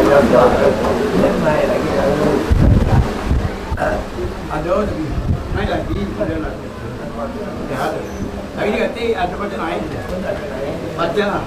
Ada naik lagi, ada lagi. Lagi nanti ada baca naik. Baca lah.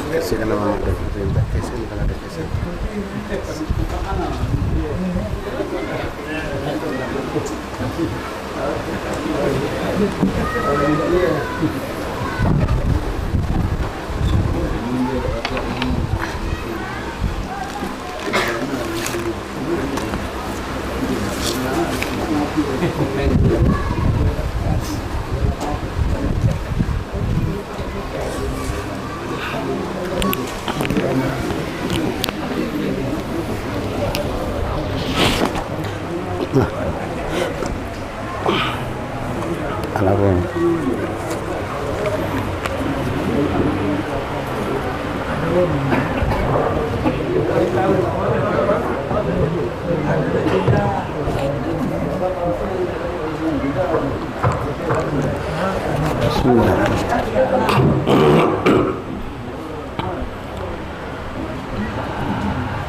Kasih kalau mau ada perintah kasih kalau ada kasih. Alabang.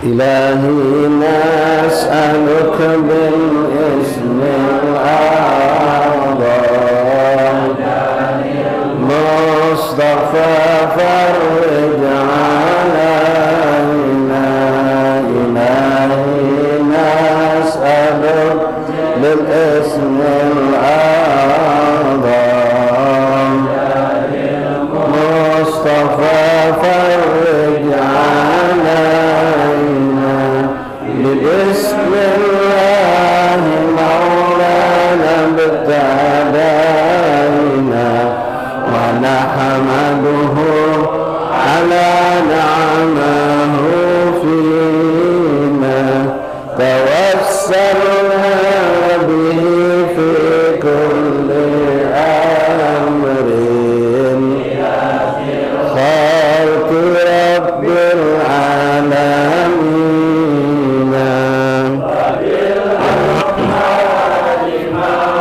إلهي نسألك بالاسم الأعظم مصطفى فرج علينا. إلهي نسألك بالاسم الأعظم مصطفى فرج علينا. بسم الله مولانا ابتدينا ونحمده على نعمه فينا توسلنا به في كل أمر خلق رب العالمين.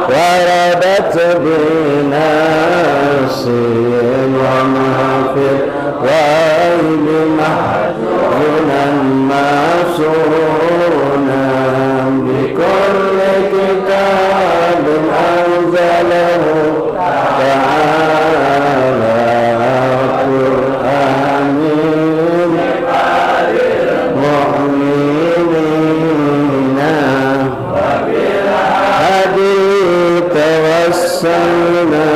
وردت بنفسي وما في الغيب محزونا مسونا بكل كتاب أنزله تعالى قرآن مؤمنين توسلنا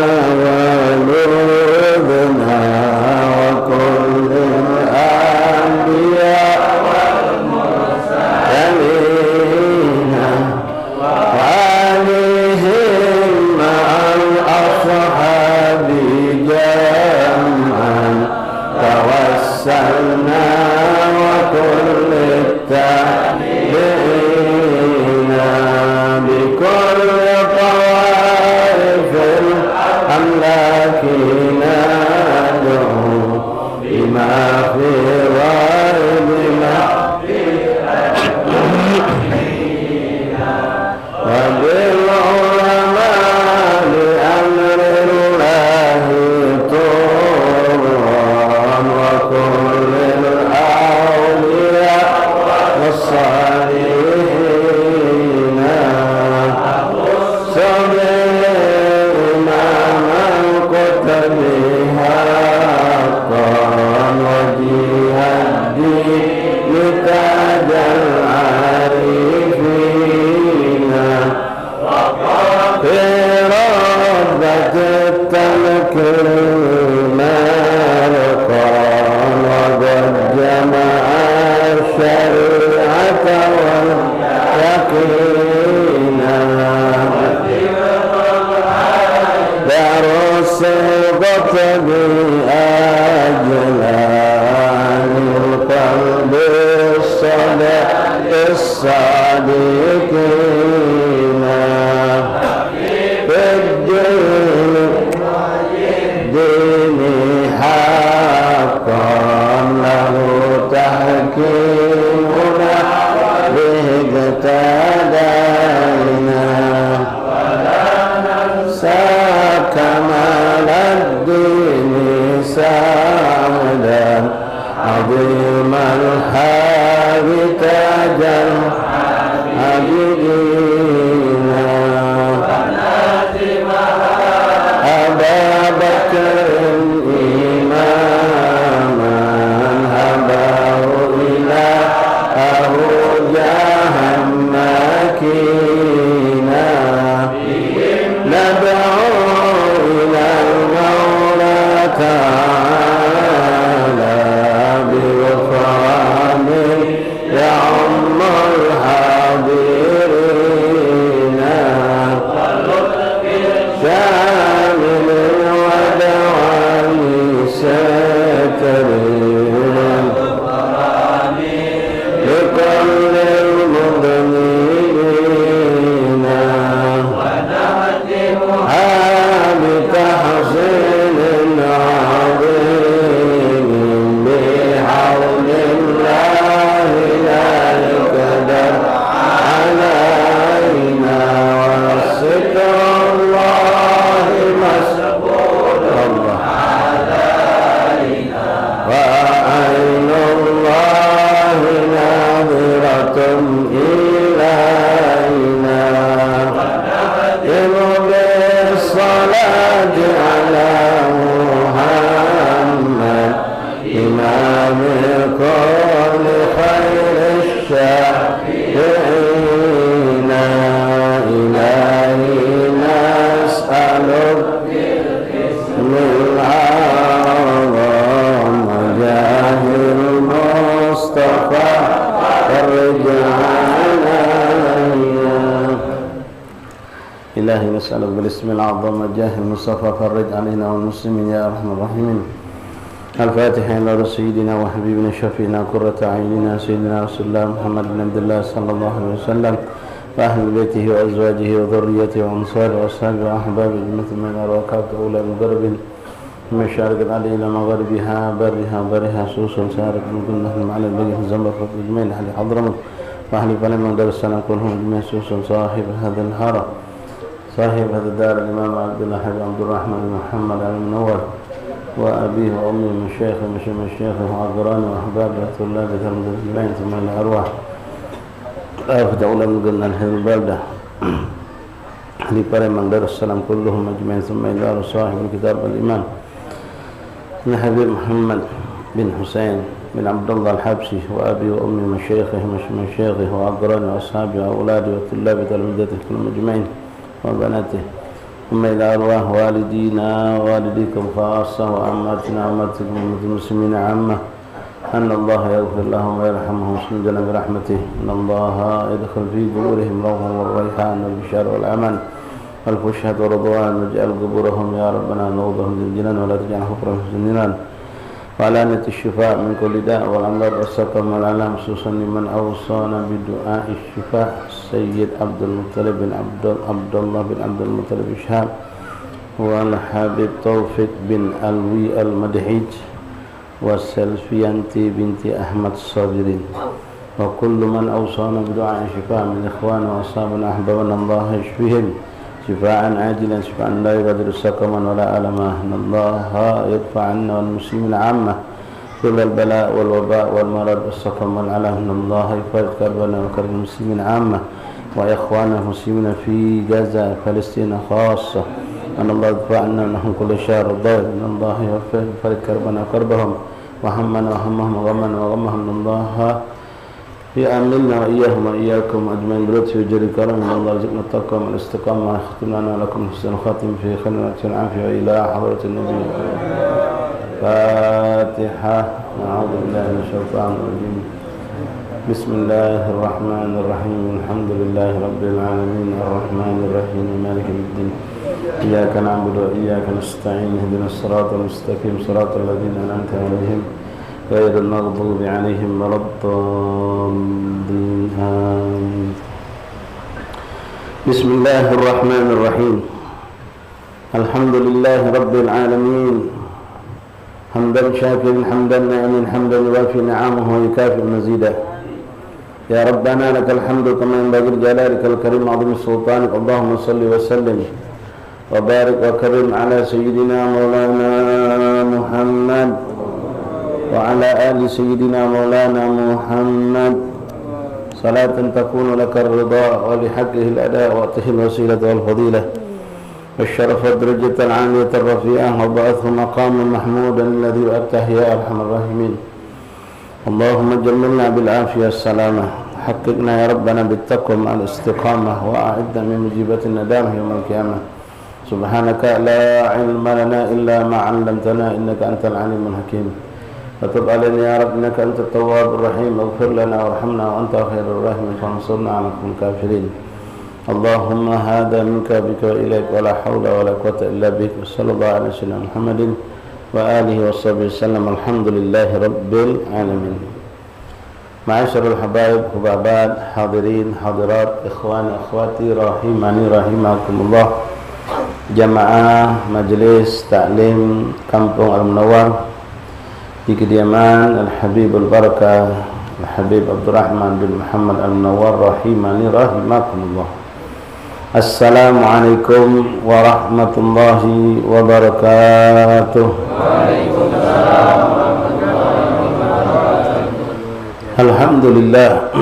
ولذنا وكل الأنبياء والمرسلين وعليهم مع الأصحاب جمعا توسلنا وكل التابعين بكل أملاك ندعو بما في غيبنا وبالعلماء لأمر الله طورا وكل الأولياء والصالحين تاج العارفين في ربة التمكين مرقان وقد جمع الشريعة واليقين دار الصدق بها عظيم الحال تاج العابدين أبا بكر إماما هباه إلهه جاها مكينا ندعو إلى المولى تعالى بغفران يعم الحاضرين شامل ودوام سترين لكل المذنبين بتحسين عظيم بحول الله لا يقدر علينا وستر الله مسؤول علينا وعين الله ناظرة إلينا بالصلاة على محمد إمام كل خير الشافعين إلهي نسألك من العظم وجاه المصطفى فرج علينا إلهي نسألك بالاسم الأعظم وجاه المصطفى فرج علينا والمسلمين يا أرحم الراحمين. الفاتحة إلى سيدنا وحبيبنا شفينا قرة أعيننا سيدنا رسول الله محمد بن عبد الله صلى الله عليه وسلم وأهل بيته وأزواجه وذريته وأنصاره وأصحابه وأحبابه مثل من الأرواحات أولى مقرب من مشارق الأرض إلى مغربها برها سوسا سارق من كل نحن على البقية الزمر أجمعين أهل حضرموت وأهل فلما درسنا كلهم أجمعين سوسا صاحب هذا الهرم صاحب هذا الدار الإمام عبد الله حبيب عبد الرحمن بن محمد المنور وأبيه وأمه من شيخ مشايخه وأقرانه وأحبابه وطلاب الجمعين ثم إلى أرواح آفة أولى من قلنا هذه البلدة لبرم من دار السلام كلهم أجمعين ثم إلى صاحب الكتاب الإمام الحبيب محمد بن حسين بن عبد الله الحبشي وأبي وأمي مشايخه وأقرانه وأصحابه وأولاده وطلاب تلامذته كلهم أجمعين وبناته ثم إلى أرواح والدينا ووالديكم خاصة وأماتنا وأماتكم المسلمين عامة أن الله يغفر لهم ويرحمهم سنجلا برحمته أن الله يدخل في قبورهم روح والريحان والبشار والأمان والفشهة والرضوان واجعل قبورهم يا ربنا نوضهم زلجلا ولا تجعل حفرهم في النيران وعلانة الشفاء من كل داء والأمراض والسقم والآلام خصوصا لمن أوصانا بدعاء الشفاء السيد عبد المطلب بن عبد الله بن عبد المطلب شهاب والحبيب توفيق بن ألوي المدحيج والسلفيانتي بنت أحمد الصابرين وكل من أوصانا بدعاء الشفاء من إخواننا وأصحابنا أحبابنا الله يشفيهم شفاء عاجلا شفاء لا يغادر سقما ولا ألما أن الله يدفع عنا والمسلمين عامة كل البلاء والوباء والمرض والسقم والعلام أن الله يفرج كربنا وكرب المسلمين عامة وإخواننا المسلمين في غزة فلسطين خاصة أن الله يدفع عنا ونحن كل شهر الضير أن الله يفرج كربنا وكربهم وهمنا وهمهم وغمنا وغمهم أن الله يأملنا وإياهم وإياكم أجمعين بلطفه وجل كرم من الله رزقنا التقوى والاستقامة ويختم لنا ولكم حسن الخاتم في خير العافية وإلى حضرة النبي. فاتحة. أعوذ بالله من الشيطان الرجيم. بسم الله الرحمن الرحيم. الحمد لله رب العالمين الرحمن الرحيم مالك يوم الدين إياك نعبد وإياك نستعين اهدنا الصراط المستقيم صراط الذين أنعمت عليهم غير المغضوب عليهم ولا الضالين آمين. بسم الله الرحمن الرحيم. الحمد لله رب العالمين حمدا شاكرا حمدا ناعما حمدا يوافي نعمه ويكافئ مزيدا. يا ربنا لك الحمد كما ينبغي لجلالك الكريم عظيم سلطانك. اللهم صل وسلم وبارك وكرم على سيدنا مولانا محمد وعلى آل سيدنا مولانا محمد صلاة تكون لك الرضا ولحقه الأداء وأته الوسيلة والفضيلة والشرف والدرجة العالية الرفيعة وبعثه مقاما محمودا الذي وأتاه يا أرحم الراحمين. اللهم جملنا بالعافية السلامة، حققنا يا ربنا بالتقوى مع الاستقامة، وأعدنا من مجيبة الندامة يوم القيامة. سبحانك لا علم لنا إلا ما علمتنا إنك أنت العليم الحكيم. وتب علينا يا رب إنك أنت التواب الرحيم. اغفر لنا وارحمنا وأنت خير الراحمين، فانصرنا على الكافرين. اللهم هذا منك بك وإليك ولا حول ولا قوة إلا بك. صلى الله على سيدنا محمد وآله وصحبه وسلم. الحمد لله رب العالمين. Ma'asyiral habaib, hubabat, hadirin, hadirat, ikhwani, akhwati, rahimani, rahimakumullah. Jamaah Majlis Ta'lim Kampung Al-Munawwar di kediaman Al-Habib Al-Barakah Al-Habib Abdurrahman bin Muhammad Al-Munawwar rahimani, rahimakumullah. Assalamualaikum warahmatullahi wabarakatuh. Waalaikumsalam. Alhamdulillah,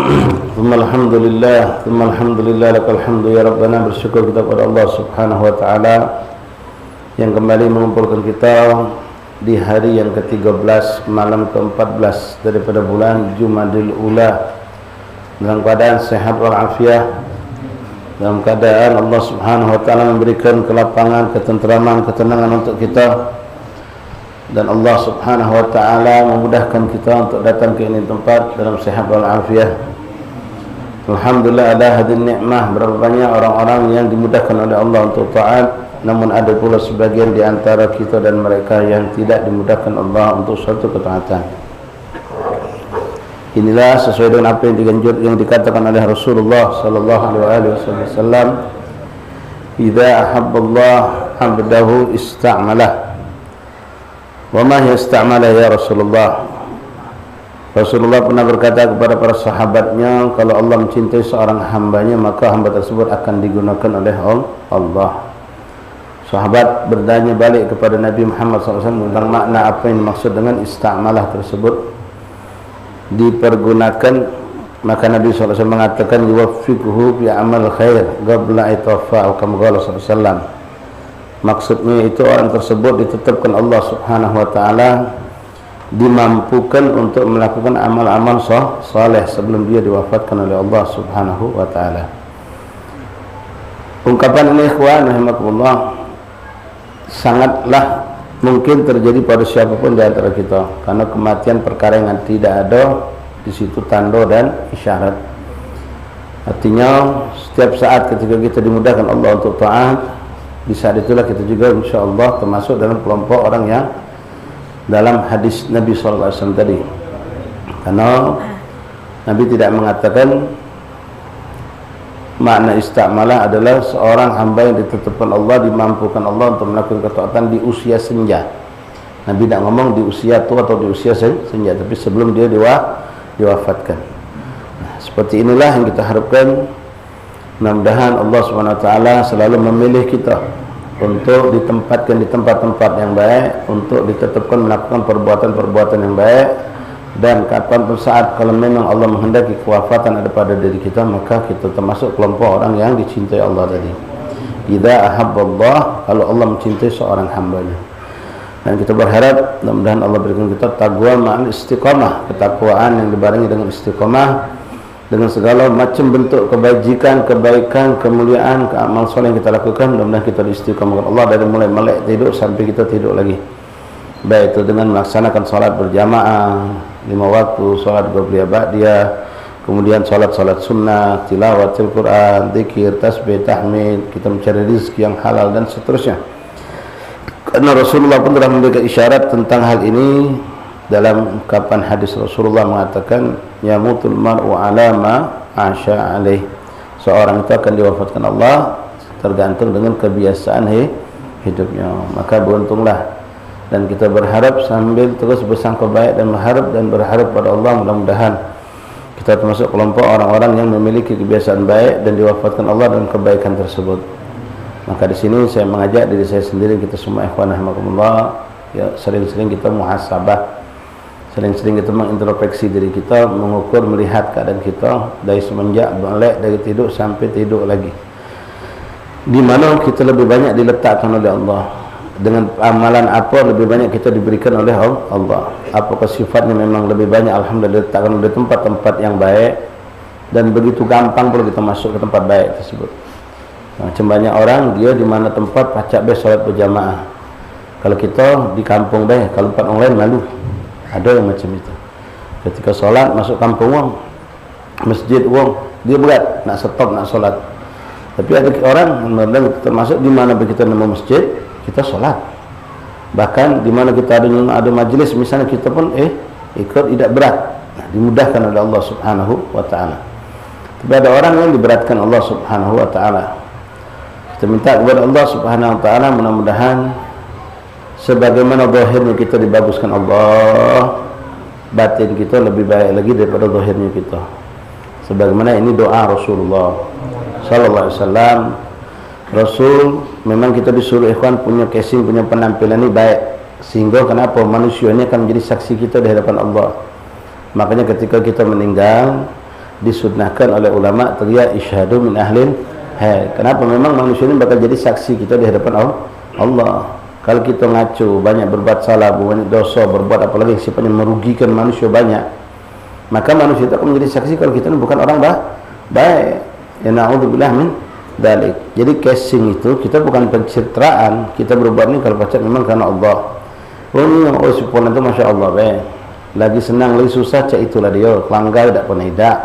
alhamdulillah, lakal hamdu ya Rabbana. Bersyukur kita kepada Allah Subhanahu wa taala yang kembali mengumpulkan kita di hari yang ke-13 malam ke-14 daripada bulan Jumadil Ula dalam keadaan sehat walafiat, dalam keadaan Allah Subhanahu wa taala memberikan kelapangan, ketenteraman, ketenangan untuk kita, dan Allah Subhanahu wa taala memudahkan kita untuk datang ke ini tempat dalam sehat wal afiat. Alhamdulillah, ada hadir nikmah. Berapa banyak orang-orang yang dimudahkan oleh Allah untuk taat, namun ada pula sebagian di antara kita dan mereka yang tidak dimudahkan Allah untuk suatu ketaatan. Inilah sesuai dengan apa yang dikatakan oleh Rasulullah sallallahu alaihi wasallam, "Idza ahabballah 'abdahu ista'malah." Wa ma yasta'mala ya Rasulullah. Rasulullah pernah berkata kepada para sahabatnya, kalau Allah mencintai seorang hambanya, maka hamba tersebut akan digunakan oleh Allah. Sahabat bertanya balik kepada Nabi Muhammad SAW tentang makna apa yang dimaksud dengan ista'malah tersebut, dipergunakan. Maka Nabi SAW mengatakan, yuwaffiquhu bi amal khair qabla itafa'u kama qala SAW. Maksudnya itu orang tersebut ditetapkan Allah Subhanahu wa taala dimampukan untuk melakukan amal-amal saleh sebelum dia diwafatkan oleh Allah Subhanahu wa taala. Ungkapan ini ikhwan rahimakumullah sangatlah mungkin terjadi pada siapapun di antara kita, karena kematian perkara yang tidak ada di situ tanda dan isyarat. Artinya setiap saat ketika kita dimudahkan Allah untuk taat, di saat itulah kita juga insyaAllah termasuk dalam kelompok orang yang dalam hadis Nabi SAW tadi. Karena Nabi tidak mengatakan makna ista'malah adalah seorang hamba yang ditetapkan Allah, dimampukan Allah untuk melakukan ketaatan di usia senja. Nabi tidak ngomong di usia tua atau di usia senja, tapi sebelum dia diwafatkan. Nah, seperti inilah yang kita harapkan. Mudah-mudahan Allah SWT selalu memilih kita untuk ditempatkan di tempat-tempat yang baik, untuk ditetapkan melakukan perbuatan-perbuatan yang baik, dan kapan pun saat kalau memang Allah menghendaki kewafatan ada pada diri kita, maka kita termasuk kelompok orang yang dicintai Allah tadi. Idza ahabballah, kalau Allah mencintai seorang hambanya. Dan kita berharap mudah-mudahan Allah berikan kita taqwa ma'al istiqamah, ketakwaan yang dibarengi dengan istiqamah, dengan segala macam bentuk kebajikan, kebaikan, kemuliaan, amal soleh yang kita lakukan. Mudah-mudahan kita istiqamah Allah dari mulai melek tidur sampai kita tidur lagi, baik itu dengan melaksanakan salat berjamaah 5 waktu, salat qabliyah ba'diyah, kemudian salat sunnah, tilawatil Quran, zikir, tasbih, tahmid, kita mencari rezeki yang halal dan seterusnya. Karena Rasulullah pun telah memberikan isyarat tentang hal ini dalam ungkapan hadis Rasulullah mengatakan, yamutul mar'u ala ma asya alaih. Seorang itu akan diwafatkan Allah tergantung dengan kebiasaan hidupnya. Maka beruntunglah, dan kita berharap sambil terus bersangka baik dan berharap pada Allah, mudah-mudahan kita termasuk kelompok orang-orang yang memiliki kebiasaan baik dan diwafatkan Allah dengan kebaikan tersebut. Maka di sini saya mengajak diri saya sendiri, kita semua ikhwan rahimakumullah, ya sering-sering kita muhasabah. Sering-sering kita mengintrospeksi diri kita, mengukur, melihat keadaan kita dari semenjak balik dari tidur sampai tidur lagi. Di mana kita lebih banyak diletakkan oleh Allah, dengan amalan apa lebih banyak kita diberikan oleh Allah. Apakah sifatnya memang lebih banyak alhamdulillah diletakkan di tempat-tempat yang baik, dan begitu gampang pula kita masuk ke tempat baik tersebut. Macam banyak orang dia di mana tempat pacak be solat berjamaah. Kalau kita di kampung be, kalau tempat orang lain malu. Ada yang macam itu. Ketika solat masuk kampung orang, masjid orang, dia berat nak stop nak solat. Tapi ada orang yang termasuk di mana kita nama masjid, kita solat. Bahkan di mana kita ada majlis misalnya, kita pun ikut tidak berat. Nah, dimudahkan oleh Allah Subhanahu wa taala. Tapi ada orang yang diberatkan Allah Subhanahu wa taala. Kita minta kepada Allah Subhanahu wa taala mudah-mudahan sebagaimana zahirnya kita dibaguskan Allah, batin kita lebih baik lagi daripada zahirnya kita. Sebagaimana ini doa Rasulullah sallallahu alaihi wasallam. Rasul memang kita disuruh ikhwan punya casing, punya penampilan ini baik, sehingga kenapa manusia ini akan menjadi saksi kita di hadapan Allah. Makanya ketika kita meninggal disunnahkan oleh ulama teriak isyhadu min ahlil hai. Kenapa? Memang manusia ini bakal jadi saksi kita di hadapan Allah. Kalau kita ngaco, banyak berbuat salah, banyak dosa, berbuat apalagi sifatnya merugikan manusia banyak, maka manusia itu akan menjadi saksi kalau kita ini bukan orang baik. Ya na'udzubillah min dalik. Jadi casing itu kita bukan pencitraan, kita berbuat ini kalau pacak memang karena Allah. Supaya itu masya Allah lagi senang lagi susah cak itulah dia, kelanggar tak pernah tidak,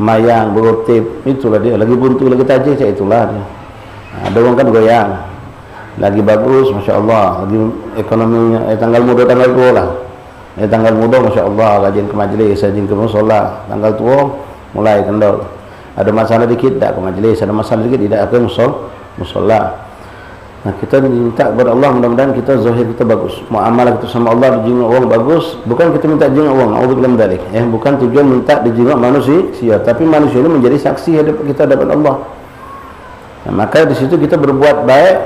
mayang berotip itulah dia, lagi buntu lagi tajam cak itulah dia. Ada orang kan goyang, lagi bagus masya Allah, lagi ekonominya tanggal muda tanggal tua lah, tanggal muda masya Allah rajin ke majlis, rajin ke musola. Tanggal tua mulai kendor, ada masalah dikit tak ke majlis, ada masalah dikit tidak ke musola. Nah, kita minta kepada Allah mudah-mudahan kita zahir kita bagus, muamalah kita sama Allah dijenguk orang bagus, bukan kita minta jenguk orang, auzubillah min dzalik. Bukan tujuan minta dijenguk manusia, tapi manusia ini menjadi saksi hadapan kita hadapan Allah. Nah, maka di situ kita berbuat baik,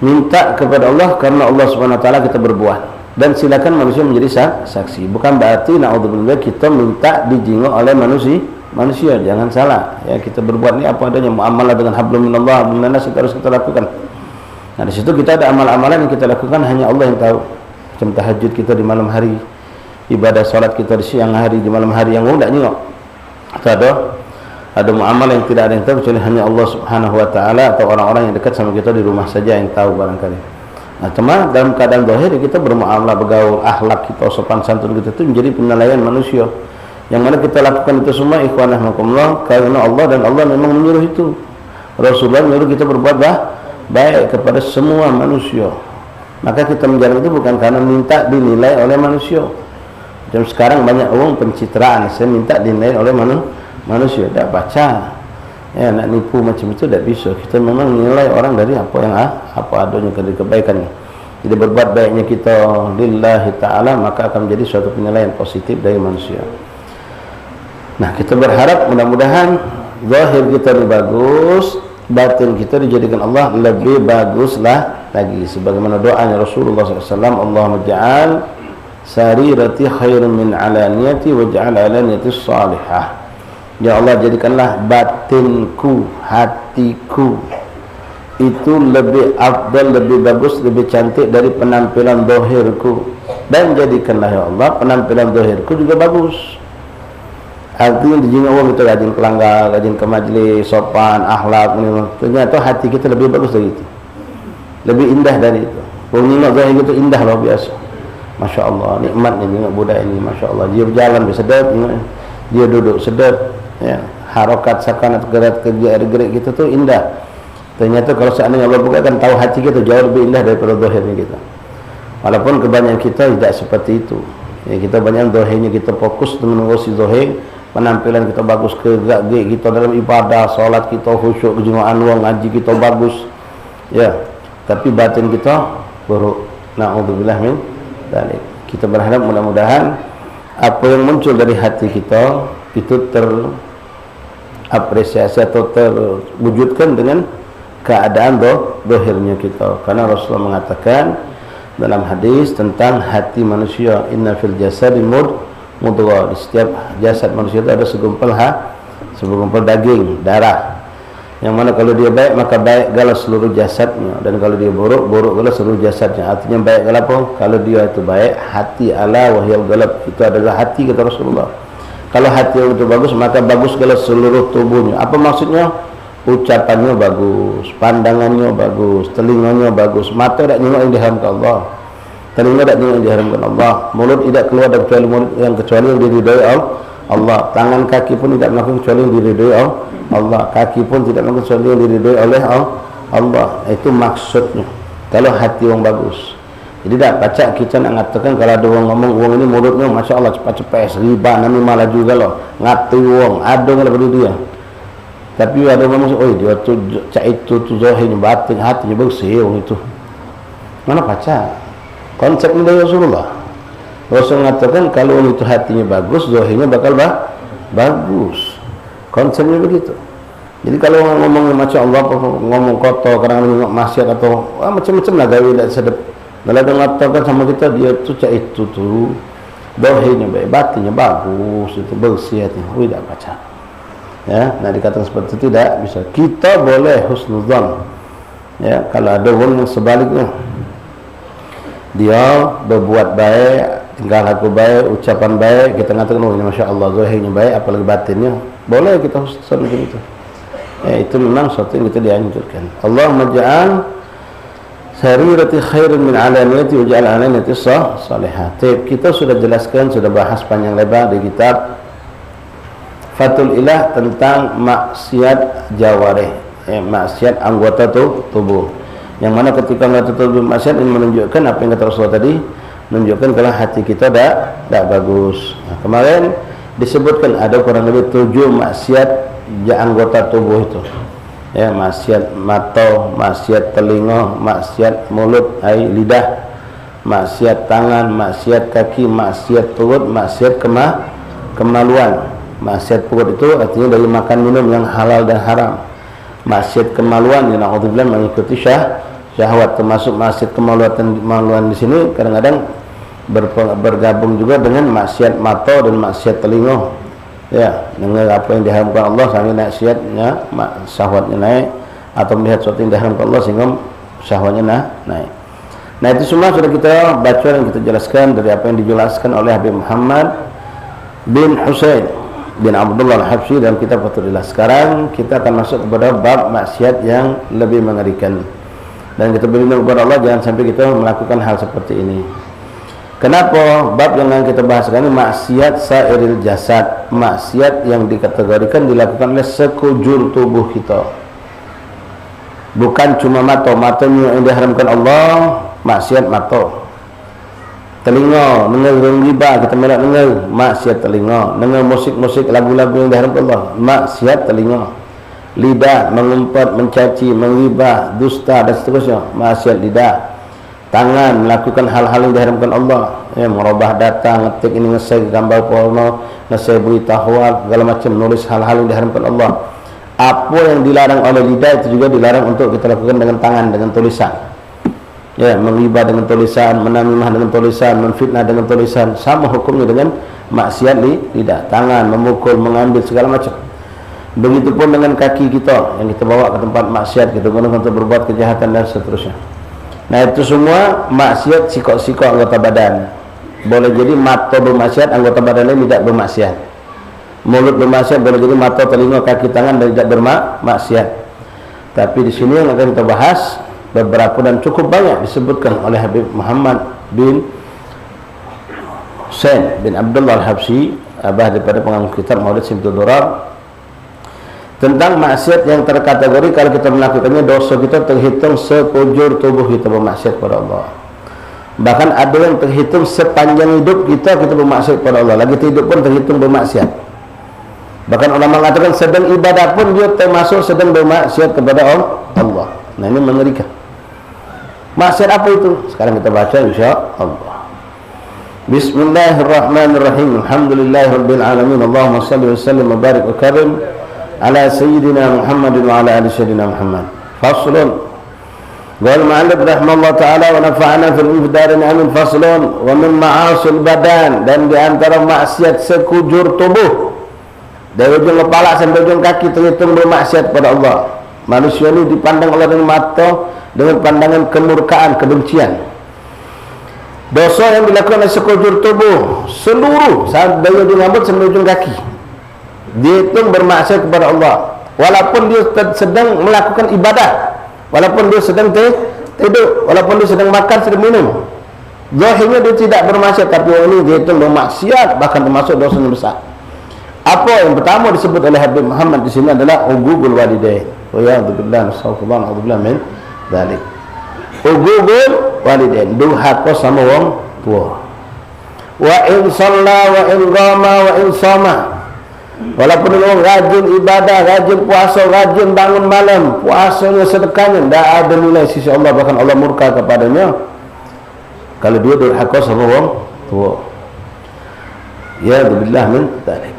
minta kepada Allah karena Allah Subhanahu wa taala kita berbuat, dan silakan manusia menjadi saksi. Bukan berarti naudzubillah kita minta dijenguk oleh manusia, jangan salah ya. Kita berbuat ini apa adanya, muamalah dengan hablum minallah, bagaimana kita harus kita lakukan. Nah, di situ kita ada amal-amalan yang kita lakukan hanya Allah yang tahu. Macam tahajud kita di malam hari, ibadah salat kita di siang hari, di malam hari yang tidak nyengok. Atau ada muamalah yang tidak ada yang tahu kecuali hanya Allah Subhanahu wa taala atau orang-orang yang dekat sama kita di rumah saja yang tahu barangkali. Nah, cuma dalam keadaan zahir kita bermuamalah, bergaul, akhlak kita, sopan santun kita itu menjadi penilaian manusia. Yang mana kita lakukan itu semua ikhwanah makumullah karena Allah, dan Allah memang menyuruh itu. Rasulullah menyuruh kita berbuat baik kepada semua manusia. Maka kita menjalankan itu bukan karena minta dinilai oleh manusia. Dan sekarang banyak orang pencitraan, saya minta dinilai oleh manusia. Tak baca ya, nak nipu macam itu tak bisa. Kita memang menilai orang dari apa adanya, dari kebaikannya. Jadi berbuat baiknya kita lillahi ta'ala, maka akan menjadi suatu penilaian positif dari manusia. Nah, kita berharap mudah-mudahan zahir kita ini bagus, batin kita dijadikan Allah lebih baguslah lagi. Sebagaimana doanya Rasulullah SAW, Allahumma ja'al sarirati khairun min alaniyati wa ja'al alaniyati salihah. Ya Allah, jadikanlah batinku, hatiku itu lebih afdal, lebih bagus, lebih cantik dari penampilan zahirku, dan jadikanlah ya Allah penampilan zahirku juga bagus. Artinya dijenguk orang kita rajin kelanggar, rajin ke majlis, sopan, akhlak, ternyata hati kita lebih bagus dari itu, lebih indah dari itu. Pengingat zahir itu indah luar biasa. Masya Allah, nikmatnya tengok budak ini, Masya Allah. Dia berjalan sedap, dia duduk sedap ya. Harokat, sakanat, gerak kita tu indah. Ternyata kalau seandainya Allah bukakan tahu hati kita jauh lebih indah daripada zahirnya kita. Walaupun kebanyakan kita tidak seperti itu ya, kita banyak zahirnya kita fokus mengurusi zahir, penampilan kita bagus, gerak kita dalam ibadah, solat kita khusyuk, kejumaan uang, ngaji kita bagus ya, tapi batin kita buruk. Na'udzubillah min dzalik. Kita berharap mudah-mudahan apa yang muncul dari hati kita itu terapresiasi atau terwujudkan dengan keadaan zahirnya kita, karena Rasulullah mengatakan dalam hadis tentang hati manusia, inna fil jasadi mudghah. Di setiap jasad manusia itu ada segumpal segumpal daging, darah. Yang mana kalau dia baik maka baik gala seluruh jasadnya, dan kalau dia buruk gala seluruh jasadnya. Artinya baik gala apa? Kalau dia itu baik, hati ala wahyal galab, itu adalah hati kata Rasulullah. Kalau hati itu bagus maka bagus gala seluruh tubuhnya. Apa maksudnya? Ucapannya bagus, pandangannya bagus, telinganya bagus, mata tak tengok yang diharamkan Allah, telinga tak tengok yang diharamkan Allah, mulut tidak keluar dari kecuali yang diridhai Allah, tangan kaki pun tidak melakukan kecuali yang diridhai Allah, kaki pun tidak melakukan kecuali yang diridhai oleh Allah. Itu maksudnya kalau hati orang bagus. Jadi tak baca kita nak mengatakan kalau ada orang ngomong orang ini mulutnya masya Allah cepat-cepat riba nami malah juga loh ngati orang ada kalau dia. Tapi ada orang ngomong, oh dia tu cak itu tu zahirnya batin, hatinya bersih orang itu. Mana baca? Konsep ini dari Rasulullah. Rasul mengatakan kalau orang itu hatinya bagus, zahirnya bakal bagus. Konsepnya begitu. Jadi kalau orang ngomong macam Allah, ngomong kotor, kadang-kadang ngomong maksiat atau macam-macam lah gawe tak sedap. Kalau dia mengatakan sama kita dia tu cak itu tu zahirnya baik, batinnya bagus, itu bersih hatinya. Oh tidak baca. Ya, nak dikatakan seperti itu tidak bisa. Kita boleh husnuzan. Ya, kalau ada orang yang sebaliknya, dia berbuat baik, tingkah laku baik, ucapan baik, kita mengatakan oh ini masya Allah zahirnya baik, apalagi batinnya, boleh kita husnuzan macam itu. Ya, itu memang sesuatu yang kita dianjurkan. Allahumma ja'al sarirati khairin min alaniyati wa ja'al alaniyati salihah. Kita sudah jelaskan, sudah bahas panjang lebar di kitab Fathul Ilah tentang maksiat jawarih, maksiat anggota tubuh. Yang mana ketika anggota tubuh maksiat ini menunjukkan apa yang kata Rasulullah tadi, menunjukkan kalau hati kita tak bagus. Nah, kemarin disebutkan ada kurang lebih 7 maksiat anggota tubuh itu. Ya, maksiat mata, maksiat telinga, maksiat mulut, lidah, maksiat tangan, maksiat kaki, maksiat perut, maksiat kemaluan. Maksiat perut itu artinya dari makan minum yang halal dan haram. Maksiat kemaluan yang naudzubillah mengikuti syahwat, termasuk maksiat kemaluan di sini kadang-kadang bergabung juga dengan maksiat mata dan maksiat telinga. Ya, dengar apa yang diharamkan Allah sampai maksiatnya, syahwatnya naik, atau melihat sesuatu yang diharamkan Allah sehingga syahwatnya naik. Nah, itu semua sudah kita baca dan kita jelaskan dari apa yang dijelaskan oleh Habib Muhammad bin Husain bin Abdullah Al-Habsyi dalam kitab Fathul Ilah. Sekarang kita akan masuk kepada bab maksiat yang lebih mengerikan, dan kita berlindung kepada Allah jangan sampai kita melakukan hal seperti ini. Kenapa bab yang akan kita bahas sekarang ini maksiat sairil jasad, maksiat yang dikategorikan dilakukan oleh sekujur tubuh kita, bukan cuma matanya yang diharamkan Allah, maksiat mata. Telinga dengar riba, kita melak dengar, maksiat telinga. Dengar musik-musik, lagu-lagu yang diharamkan Allah, maksiat telinga. Lidah mengumpat, mencaci, menggibah, dusta dan seterusnya, maksiat lidah. Tangan melakukan hal-hal yang diharamkan Allah, merubah data, ngetik ini, nge-share gambar porno, nge-share berita hoax, segala macam, nulis hal-hal yang diharamkan Allah. Apa yang dilarang oleh lidah itu juga dilarang untuk kita lakukan dengan tangan, dengan tulisan. Ya, menghibah dengan tulisan, menamimah dengan tulisan, menfitnah dengan tulisan, sama hukumnya dengan maksiat lidah. Tangan, memukul, mengambil segala macam. Begitupun dengan kaki kita yang kita bawa ke tempat maksiat, kita gunakan untuk berbuat kejahatan dan seterusnya. Nah, itu semua maksiat sikok-sikok anggota badan. Boleh jadi mata bermaksiat, anggota badan lain tidak bermaksiat. Mulut bermaksiat, boleh jadi mata, telinga, kaki, tangan dan tidak bermaksiat. Tapi di sini yang akan kita bahas beberapa dan cukup banyak disebutkan oleh Habib Muhammad bin Husain bin Abdullah Al-Habsyi, abah daripada pengarang kitab Maulid Simtul Durar, tentang maksiat yang terkategori kalau kita melakukannya dosa kita terhitung sekujur tubuh kita bermaksiat kepada Allah. Bahkan ada yang terhitung sepanjang hidup kita bermaksiat kepada Allah, lagi hidup pun terhitung bermaksiat. Bahkan ulama mengatakan sedang ibadah pun dia termasuk sedang bermaksiat kepada Allah. Nah, ini mengerikan. Maksiat apa itu? Sekarang kita baca insya-Allah. Bismillahirrahmanirrahim. Alhamdulillahirabbil alamin. Allahumma shalli wa sallim wa barik wa karim ala sayyidina Muhammadin wa ala ali sayyidina Muhammad. Faslun. Qala ma'alib rahimahullah ta'ala wa nafa'ana fil infdarin amin faslun wa min ma'asil badan, dan di antara maksiat sekujur tubuh dari ujung kepala sampai ujung kaki terhitung bermaksiat pada Allah. Manusia ini dipandang oleh dengan mata dengan pandangan kemurkaan, kebencian. Dosa yang dilakukan oleh sekujur tubuh seluruh dari ujung rambut sampai ujung kaki dihitung bermaksiat kepada Allah, walaupun dia sedang melakukan ibadah, walaupun dia sedang tidur, walaupun dia sedang makan, sedang minum. Zahirnya dia tidak bermaksiat, tapi ini dia itu bermaksiat, bahkan termasuk dosa yang besar. Apa yang pertama disebut oleh Habib Muhammad di sini adalah uguqul walidain. Wa ya'udzubillah min dzalik. Uguqul walidain, durhaka sama wong tua. Wa in shalla wa in qama wa in sama. Walaupun orang rajin ibadah, rajin puasa, rajin bangun malam, puasanya, sedekahnya, tidak ada nilai sisi Allah, bahkan Allah murka kepadanya kalau dia durhaka sama orang tua. Ya billah min dzalik.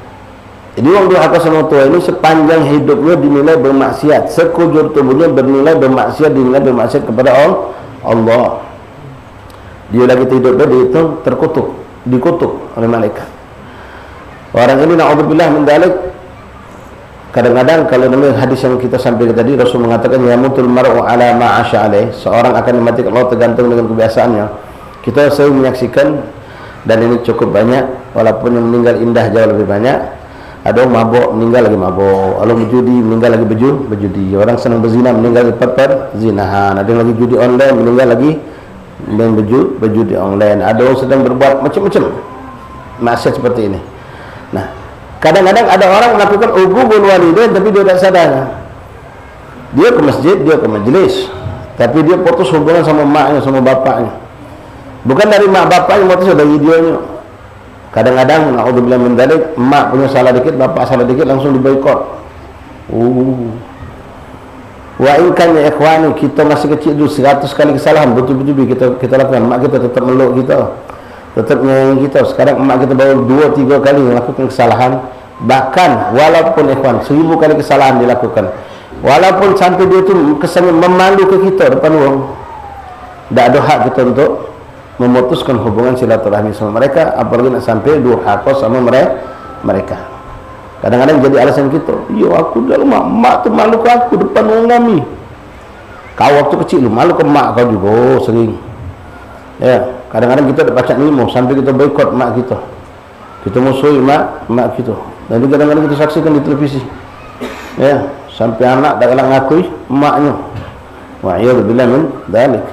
Jadi orang durhaka sama tua ini sepanjang hidupnya dinilai bermaksiat, sekujur tubuhnya bernilai bermaksiat, dinilai bermaksiat kepada Allah. Dia lagi hidup, dia itu terkutuk, dikutuk oleh malaikat. Orang ini na'udzubillah min dzalik. Kadang-kadang kalau dalam hadis yang kita sampaikan tadi, Rasul mengatakan yamutul mar'u ala ma 'asha alaih, seorang akan dimati Allah tergantung dengan kebiasaannya. Kita sering menyaksikan, dan ini cukup banyak, walaupun yang meninggal indah jauh lebih banyak. Ada orang mabuk meninggal lagi mabuk, orang berjudi meninggal lagi berjudi, orang senang berzina meninggal lagi perzinahan, ada yang lagi judi online meninggal lagi main berjudi online, ada orang sedang berbuat macam-macam maksiat seperti ini. Nah, kadang-kadang ada orang melakukan uguqul walidain tapi dia tidak sadar. Dia ke masjid, dia ke majlis, tapi dia putus hubungan sama maknya, sama bapaknya. Bukan dari mak bapaknya, putus dari dionya. Kadang-kadang na'udzubillah min dzalik, mak punya salah dikit, bapak salah dikit, langsung diboikot. Wa in kan ya ikhwani, kita masih kecil dulu 100 kali kesalahan betul-betul kita lakukan, mak kita tetap meluk kita, tetap menyayangi kita. Sekarang emak kita baru 2-3 kali melakukan kesalahan, bahkan walaupun ikhwan 1000 kali kesalahan dilakukan, walaupun sampai dia itu kesannya memalu ke kita depan orang, tidak ada hak kita untuk memutuskan hubungan silaturahmi sama mereka, apalagi nak sampai durhaka sama mereka. Kadang-kadang jadi alasan kita, ya aku dah lama, mak tu malu ke aku depan orang kami. Kau waktu kecil lu malu ke mak kau juga, sering. Ya, kadang-kadang kita ada baca ilmu sampai kita boikot mak kita musuhi mak kita. Dan kadang-kadang kita saksikan di televisi, ya, sampai anak dah kalang ngakui maknya. Wa iyadzubillah min dzalik.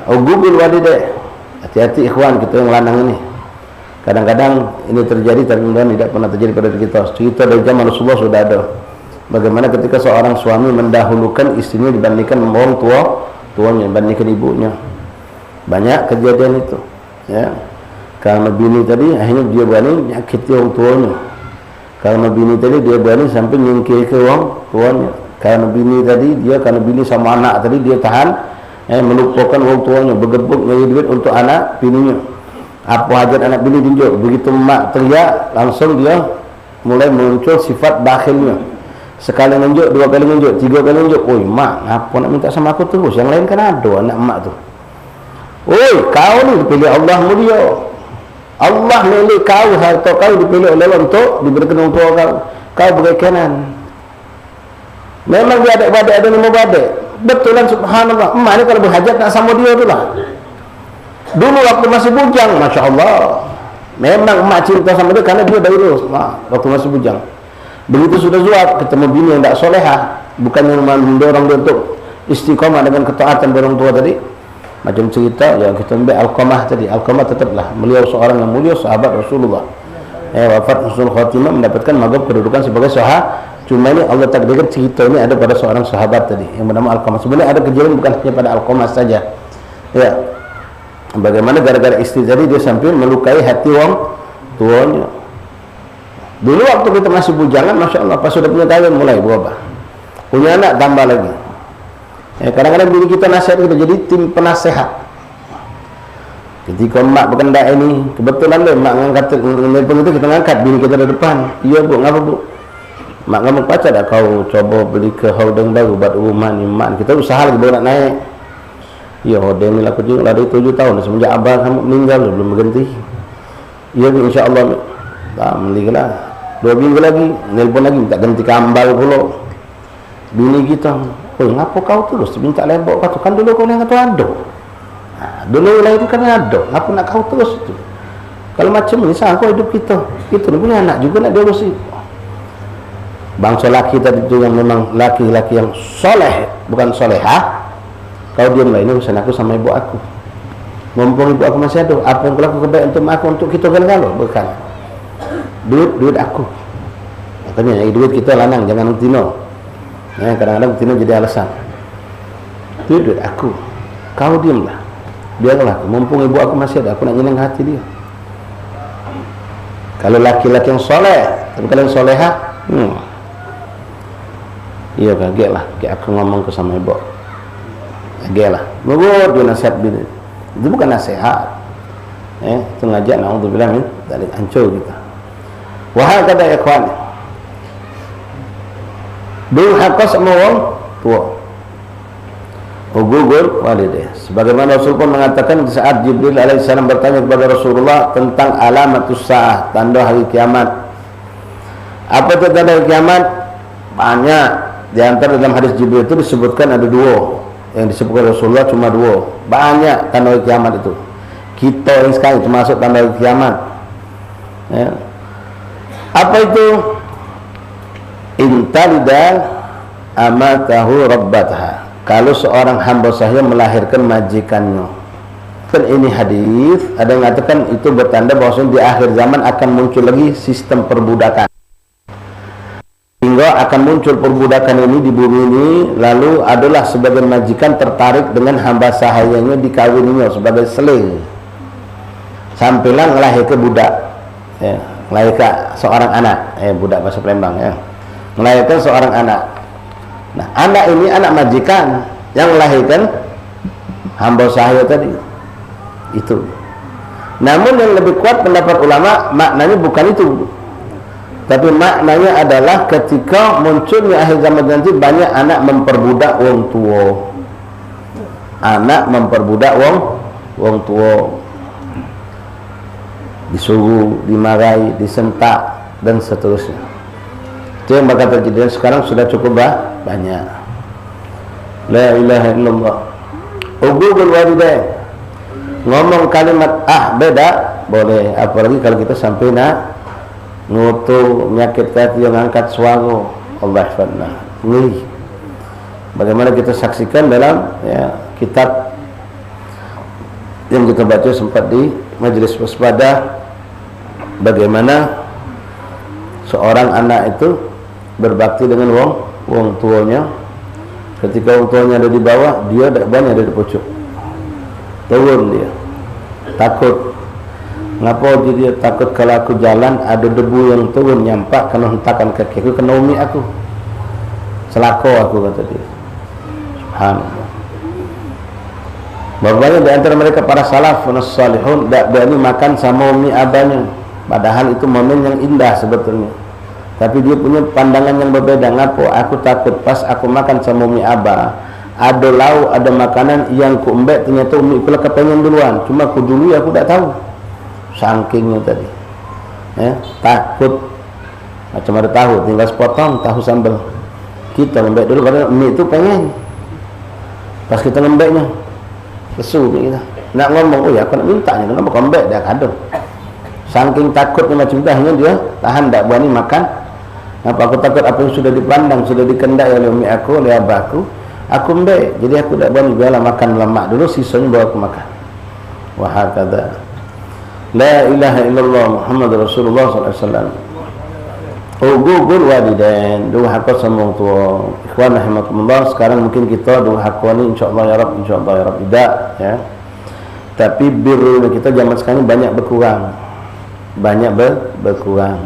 Uguqul walidain. Hati-hati ikhwan kita yang lanang ini. Kadang-kadang ini terjadi, tapi mudah-mudahan tidak pernah terjadi pada kita. Cerita dari zaman Rasulullah sudah ada. Bagaimana ketika seorang suami mendahulukan istrinya dibandingkan orang tuanya, dibandingkan ibunya. Banyak kejadian itu, ya. Karena bini tadi akhirnya dia berani menyakiti orang tuanya. Karena bini tadi dia berani sampai nyingkir ke orang tuanya. Karena bini tadi dia, karena bini sama anak tadi dia tahan, melupakan orang tuanya, bergebuk nyari duit untuk anak bininya. Apa hajat anak bini tunjuk, begitu mak teriak langsung dia mulai muncul sifat bakhilnya. Sekali nunjuk, 2 kali nunjuk, 3 kali nunjuk. Oi mak, apa nak minta sama aku terus? Yang lain kan ada anak mak tu. Oi, kau ni dipilih Allah mulia. Allah milik kau, harta kau dipilih oleh Allah untuk diberikan untuk kau berkenan. Memang dia ada badai, ada nama badai. Betulan subhanallah, emak ni kalau berhajat nak sama dia tu lah. Dulu waktu masih bujang, Masya Allah, memang emak cinta sama dia karena dia dari dulu waktu masih bujang. Begitu sudah zuat, ketemu bini yang tak solehah, bukan yang mendorong dia untuk istiqomah dengan ketaatan orang tua tadi. Macam cerita yang kita ambil Alqamah tadi. Alqamah tetaplah beliau seorang yang mulia, sahabat Rasulullah, wafat husnul khatimah, mendapatkan maghrib kedudukan sebagai sahabat. Cuma ini Allah takdirkan cerita ini ada pada seorang sahabat tadi yang bernama Alqamah. Sebenarnya ada kejadian bukan hanya pada Alqamah saja, ya. Bagaimana gara-gara istri tadi dia sampai melukai hati orang tuanya. Dulu waktu kita masih bujangan, Masya Allah, pas sudah punya kawin mulai berubah, punya anak tambah lagi. Kadang-kadang diri kita nasihat, kita jadi tim penasehat. Ketika mak berkendak ini, kebetulan deh mak ngangkat telepon itu, kita ngangkat, bini kita di depan. Iya bu, ngapa bu? Mak kamu pacar dah kau coba beli ke holding baru buat rumah ni mak. Kita usaha lagi baru nak naik. Ya, dia ni laku juga dari 7 tahun semenjak abah kamu meninggal belum berhenti. Ya, insya-Allah. Tak meninggal. 2 minggu lagi nelpon lagi minta ganti kambal pula. Bini kita, "Oi, ngapa kau terus minta lebok kau tu? Kan dulu kau yang kata ada." Dulu lah itu kan ada. Ngapa nak kau terus itu? Kalau macam ni sah kau hidup kita. Kita ni punya anak juga nak diurusi. Bangsa laki tadi tu yang memang laki-laki yang soleh, bukan solehah. Kau diam lah, ini urusan aku sama ibu aku. Mumpung ibu aku masih ada, apa yang aku kebaik untuk aku, untuk kita galau-galau, bukan. Duit aku. Makanya duit kita lanang, jangan tino. Kadang-kadang tino jadi alasan. Duit aku. Kau diamlah. Biarlah aku. Mumpung ibu aku masih ada, aku nak nyenang hati dia. Kalau laki-laki yang soleh, tapi kalau yang solehah, iya kaget lah. Kayak aku ngomong ke sama ibu. Kaget lah. Menurut dia nasihat bini. Itu bukan nasihat. Itu ngajak na'udzubillah min dari hancur kita. Wahai kata ikhwan, durhaka sama orang tua. Ugugul walidah. Sebagaimana Rasul pun mengatakan di saat Jibril alaihissalam bertanya kepada Rasulullah tentang alamatus saah, tanda hari kiamat. Apa itu tanda hari kiamat? Banyak. Di antara dalam hadis Jibril itu disebutkan ada 2. Yang disebutkan Rasulullah cuma 2. Banyak tanda hari kiamat itu. Kita yang sekarang termasuk tanda hari kiamat. Apa itu? Intalida amatahu rabbatha. Kalau seorang hamba sahaya melahirkan majikannya. Kan ini hadis ada yang mengatakan itu bertanda bahwa di akhir zaman akan muncul lagi sistem perbudakan. Hingga akan muncul perbudakan ini di bumi ini, lalu adalah sebagian majikan tertarik dengan hamba sahayanya dikawininya sebagai seling. Sampailah melahirkan budak. Melahirkan seorang anak. Budak bahasa Palembang ya. Melahirkan seorang anak. Nah, anak ini anak majikan yang melahirkan hamba sahaya tadi. Itu. Namun yang lebih kuat pendapat ulama, maknanya bukan itu. Tapi maknanya adalah ketika munculnya akhir zaman nanti banyak anak memperbudak wong tua. Anak memperbudak wong tua. Disuruh, dimarahi, disentak dan seterusnya. Itu yang bakal terjadi. Sekarang sudah cukup banyak. La ilaha illallah. Ugugul walidain. Ngomong kalimat beda boleh, apalagi kalau kita sampai nak ngutu menyakit hati yang angkat suara. Allah hafadna. Ini bagaimana kita saksikan dalam kitab yang kita baca sempat di majelis waspada, bagaimana seorang anak itu berbakti dengan wong tuanya. Ketika wong tuanya ada di bawah, dia tak banyak ada di pucuk. Turun dia. Takut. Ngapa dia takut kalau aku jalan ada debu yang turun nyampak kena hentakan kaki aku, kena umi aku. Celaka aku, kata dia. Subhanallah. Banyak di antara mereka para salafun salihun tak berani makan sama umi abahnya. Padahal itu momen yang indah sebetulnya. Tapi dia punya pandangan yang berbeda. Ngapo? Aku takut pas aku makan sama umi abah, ada lauk, ada makanan yang ku embek, ternyata umi pula kepengen duluan. Cuma aku dulu aku tak tahu. Sangkingnya tadi. Takut. Macam ada tahu, tinggal sepotong tahu sambal. Kita embek dulu karena umi itu pengen. Pas kita ngembeknya, lesu kita. Nak ngomong, oh ya aku nak minta ni, kenapa kau embek dah kado. Saking takutnya macam itu, akhirnya dia tahan, tak berani makan. Apa aku takut apa yang sudah dipandang, sudah dikendai oleh umi aku, oleh abahku, aku embek. Jadi aku tak berani, biarlah makan lemak dulu, sisanya bawa aku makan. Wahakadha. La ilaha illallah Muhammad Rasulullah SAW. Ugugul walidain, durhaka sama orang tua. Ikhwan rahimakumullah, sekarang mungkin kita durhaka ni insya-Allah ya Rabb, insya-Allah ya Rabb tidak ya. Tapi birru kita zaman sekarang banyak berkurang. Banyak berkurang.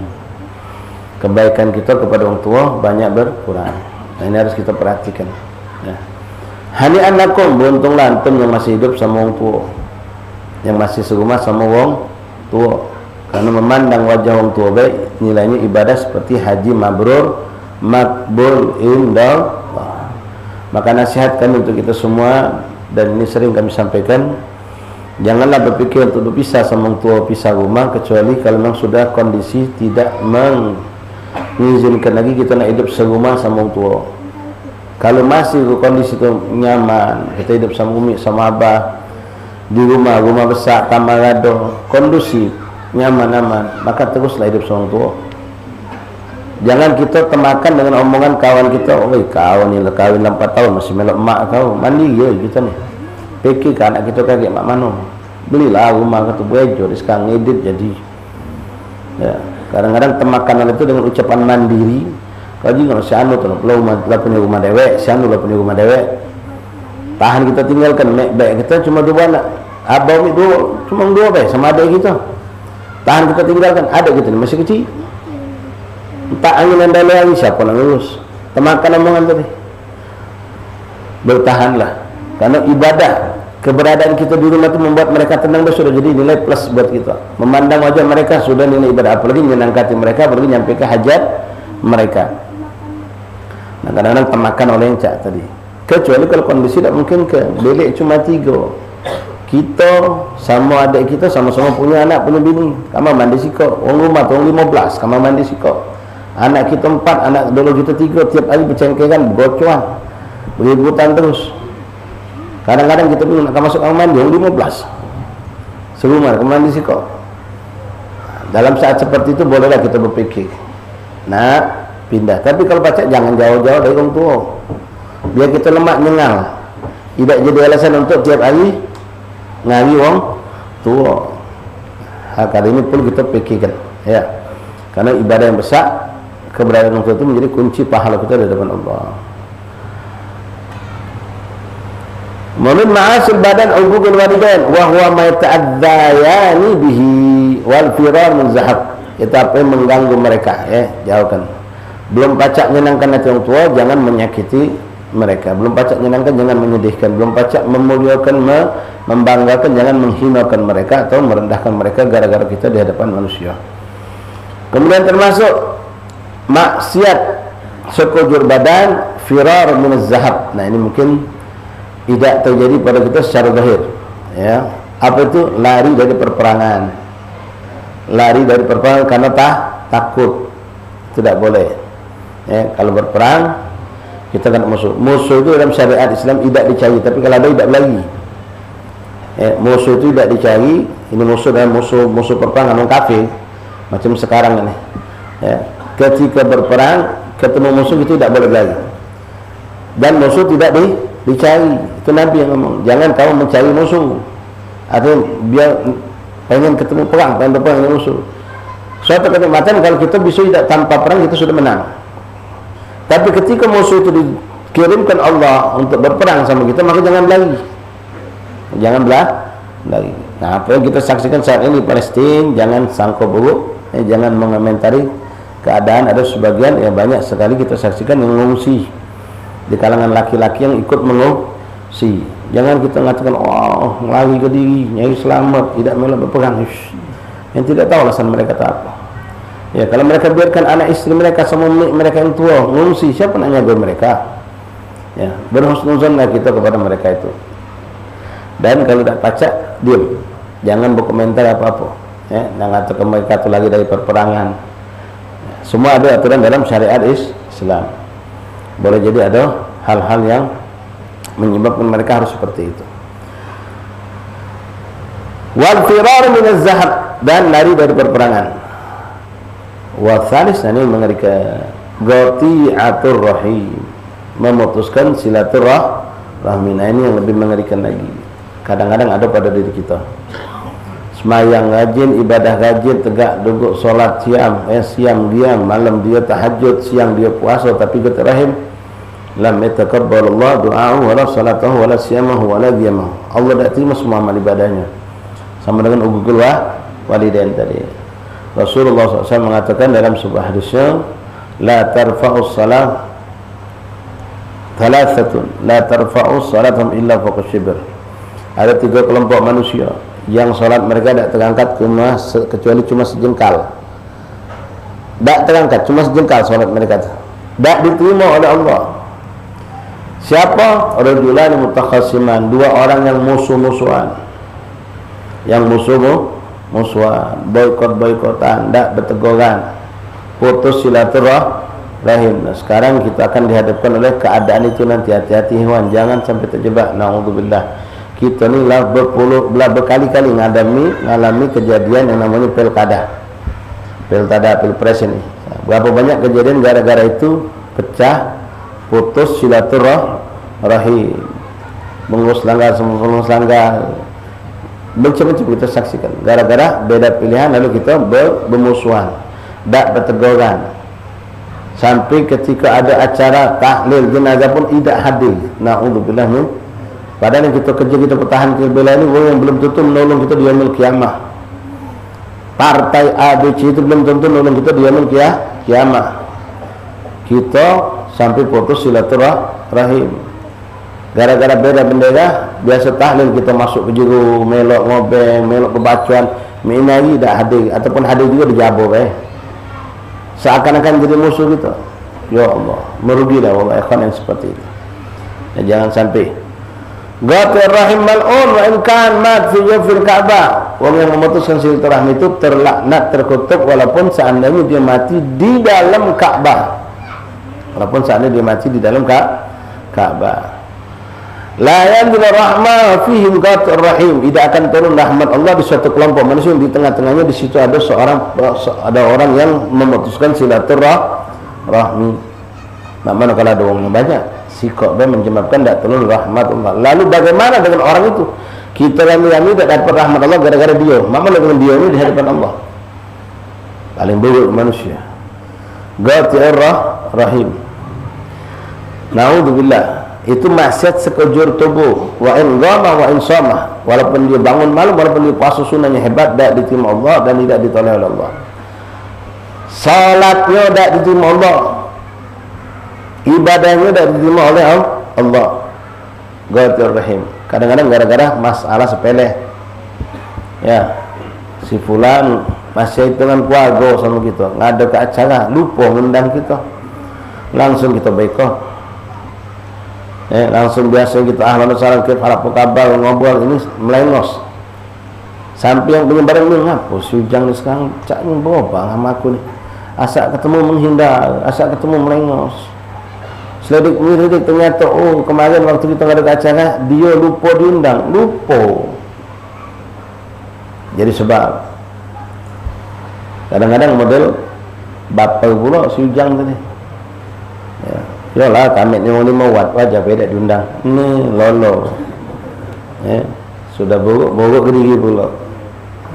Kebaikan kita kepada orang tua banyak berkurang. Nah, ini harus kita perhatikan. Ya. Hani'an lakum, beruntunglah antum yang masih hidup sama orang tua, yang masih serumah sama orang tua. Karena memandang wajah orang tua baik, nilainya ibadah seperti haji mabrur, makbul indallah. Maka nasihat kami untuk kita semua, dan ini sering kami sampaikan, janganlah berpikir untuk berpisah sama orang tua, pisah rumah, kecuali kalau memang sudah kondisi tidak mengizinkan lagi kita nak hidup serumah sama orang tua. Kalau masih kondisi itu nyaman, kita hidup sama umi, sama abah di rumah besar, kamar gaduh, kondusif, nyaman, maka teruslah hidup sama orang tua. Jangan kita temakan dengan omongan kawan kita, "Oi, kawan ni lah kahwin 4 tahun masih melok mak kau." Mandi je kita ni. Fikir ke anak kita kaget mak mano. Belilah rumah kata bejo, sekarang edit jadi. Ya, kadang-kadang temakan hal itu dengan ucapan mandiri. Kau juga si anu tu lah punya rumah dewek, si anu lah punya rumah dewek. Tahan kita tinggalkan baik kita cuma 2 anak. Abang itu cuma 2 baik sama adik kita. Tahan kita tinggalkan, adik kita ni masih kecil. Tak angin dan dalai lagi, siapa nak ngurus? Temakan omongan tadi. Bertahanlah, karena ibadah, keberadaan kita di rumah itu membuat mereka tenang, dah sudah jadi nilai plus buat kita. Memandang wajah mereka sudah nilai ibadah, apalagi menyenangkan mereka, apalagi nyampaikan hajat mereka. Nah, kadang-kadang temakan oleh yang cak tadi. Kecuali kalau kondisi tak mungkin ke, belik cuma 3. Kita sama adik kita sama-sama punya anak, punya bini. Kamar mandi sikok, orang rumah tu orang 15, kamar mandi sikok. Anak kita 4, anak dulu kita 3, tiap hari bercengkeran, bergocuan, beributan terus. Kadang-kadang kita pun nak masuk kamar mandi, orang 15 serumah, kamar mandi sikok. Dalam saat seperti itu bolehlah kita berfikir nak pindah. Tapi kalau pacak jangan jauh-jauh dari orang tua, biar kita lemak nyengal, tidak jadi alasan untuk tiap hari ngari orang tua. Kali ini pun kita fikirkan, ya, karena ibadah yang besar, keberadaan orang tua itu menjadi kunci pahala kita di hadapan Allah. Min ma'asil badan uququl walidain wa huwa ma yata'adzayani bihi wal firar min zahab. Itu apa yang mengganggu mereka, ya, jauhkan. Belum pacak menyenangkan hati orang tua, jangan menyakiti mereka. Belum pacak menyenangkan, jangan menyedihkan. Belum pacak memuliakan, membanggakan, jangan menghinakan mereka atau merendahkan mereka gara-gara kita di hadapan manusia. Kemudian termasuk maksiat sekujur badan, firar min zahab. Nah, ini mungkin tidak terjadi pada kita secara zahir, ya. Apa itu? Lari dari perperangan. Lari dari perperangan karena takut. Tidak boleh, ya. Kalau berperang kita kan musuh itu dalam syariat Islam tidak dicari, tapi kalau ada tidak lagi, ya, musuh itu tidak dicari. Ini musuh dan musuh perperangan orang kafir macam sekarang ini, ya. Ketika berperang ketemu musuh itu tidak boleh lagi, dan musuh tidak dicari. Itu Nabi yang ngomong, jangan kamu mencari musuh atau biar pengen ketemu perang, pengen berperang dengan musuh. Suatu kenikmatan kalau kita bisa tidak tanpa perang, kita sudah menang. Tapi ketika musuh itu dikirimkan Allah untuk berperang sama kita, maka jangan berlari, jangan berlari. Nah, apa yang kita saksikan saat ini di Palestina, jangan sangka buruk, jangan mengomentari keadaan. Ada sebagian, ya banyak sekali kita saksikan yang mengungsi di kalangan laki-laki yang ikut mengungsi. Jangan kita mengatakan, oh, lari ke diri, nyari selamat, tidak melok berperang. Yang tidak tahu alasan mereka tak apa. Ya, kalau mereka biarkan anak istri mereka sama mereka yang tua mengungsi, siapa nak jaga mereka? Ya, berhusnuzonlah kita kepada mereka itu. Dan kalau tak pacak, diam, jangan berkomentar apa-apa, ya, dan mengatakan mereka itu lagi dari perperangan. Ya, semua ada aturan dalam syariat Islam. Boleh jadi ada hal-hal yang menyebabkan mereka harus seperti itu. Wal firar min az-zahab, dan lari dari perperangan. Wa tsalis, ini mengerikan, qati'atur rahim, memutuskan silaturahmi. Nah, ini yang lebih mengerikan lagi. Kadang-kadang ada pada diri kita, semayang rajin, ibadah rajin, tegak duduk, solat siam, siang diam, malam dia tahajud, siang dia puasa, tapi qati' rahim lam yataqabbalallahu du'a'ahu wala salatahu wala siyamahu wala qiyamahu. Allah tidak terima semua amal ibadahnya, sama dengan uququl walidain tadi. Rasulullah SAW mengatakan dalam sebuah hadisnya, la tarfa'us salat thalathatun la tarfa'us salatum illa fawqa shibr. Ada 3 kelompok manusia yang salat mereka tidak terangkat kecuali cuma sejengkal. Tak terangkat, cuma sejengkal salat mereka, tak diterima oleh Allah. Siapa? Rajulani mutakhasiman, dua orang yang musuh-musuhan. Yang musuhan, boikot-boikotan, tidak berteguran, putus silaturahim. Nah, sekarang kita akan dihadapkan oleh keadaan itu nanti. Hati-hati hewan, jangan sampai terjebak. Na'udzubillah. Kita ni lah berkali-kali ngalami kejadian yang namanya pilpres ini. Berapa banyak kejadian gara-gara itu pecah, putus silaturahim, mengurus langgar, macam-macam kita saksikan. Gara-gara beda pilihan lalu kita bermusuhan, tak berteguran. Sampai ketika ada acara tahlil jenazah pun tidak hadir. Na'udzubillah min. Padahal yang kita kerja, kita pertahan bela ini, orang yang belum tentu menolong kita di yaumil qiyamah. Partai ABC itu belum tentu menolong kita di yaumil qiyamah. Kita sampai putus silaturahim. Gara-gara beda bendera, biasa tahlil kita masuk ke juru, melok ngobeng, melok kebacuan, minari tak hadir, ataupun hadir juga dijabur seakan-akan jadi musuh kita. Ya Allah, merugilah Allah ikhwan yang seperti itu. Ya, jangan sampai. Ghatir rahim mal'un wa in kan mat fi jawfil Ka'bah. Orang yang memutuskan silaturahmi itu terlaknat, terkutuk walaupun seandainya dia mati di dalam Ka'bah. Walaupun seandainya dia mati di dalam Ka'bah. La yanzil rahmah fihim ghatir rahim. Tidak akan turun rahmat Allah di suatu kelompok manusia yang di tengah-tengahnya di situ ada orang yang memutuskan silaturahmi. Mana kalau ada orang yang banyak, sikap dia menyebabkan tak turun rahmat Allah. Lalu bagaimana dengan orang itu? Kita rami-rami tak dapat rahmat Allah gara-gara dia. Mana dengan dia ini di hadapan Allah? Paling buruk manusia. Ghatir rahim. Na'udzubillah. Itu maksiat sekujur tubuh. Wa in ghama wa in shama. Walaupun dia bangun malam, walaupun dia puasa sunnahnya hebat, tak diterima Allah dan tidak ditolak oleh Allah. Salatnya tak diterima Allah, ibadahnya tak diterima oleh Allah. Ghatir rahim. Kadang-kadang gara-gara masalah sepele. Ya, si fulan masih hitungan keluarga sama kita, ngada ke acara, lupa ngundang kita, langsung kita boikot. Langsung biasa kita ahlan salam ke para pekabar ngobrol ini melengos. Sampai yang punya barang ni apa sujang ni sekarang caknya berubah sama aku ni. Asal ketemu menghindar, asal ketemu melengos. Selidik ternyata kemarin waktu kita ada acara dia lupa diundang, lupa. Jadi sebab kadang-kadang model bapa pula sujang tadi. Ya. Yalah kami ni orang 5 watt wajah beda diundang. Ni lolo. Sudah buruk ke diri pula.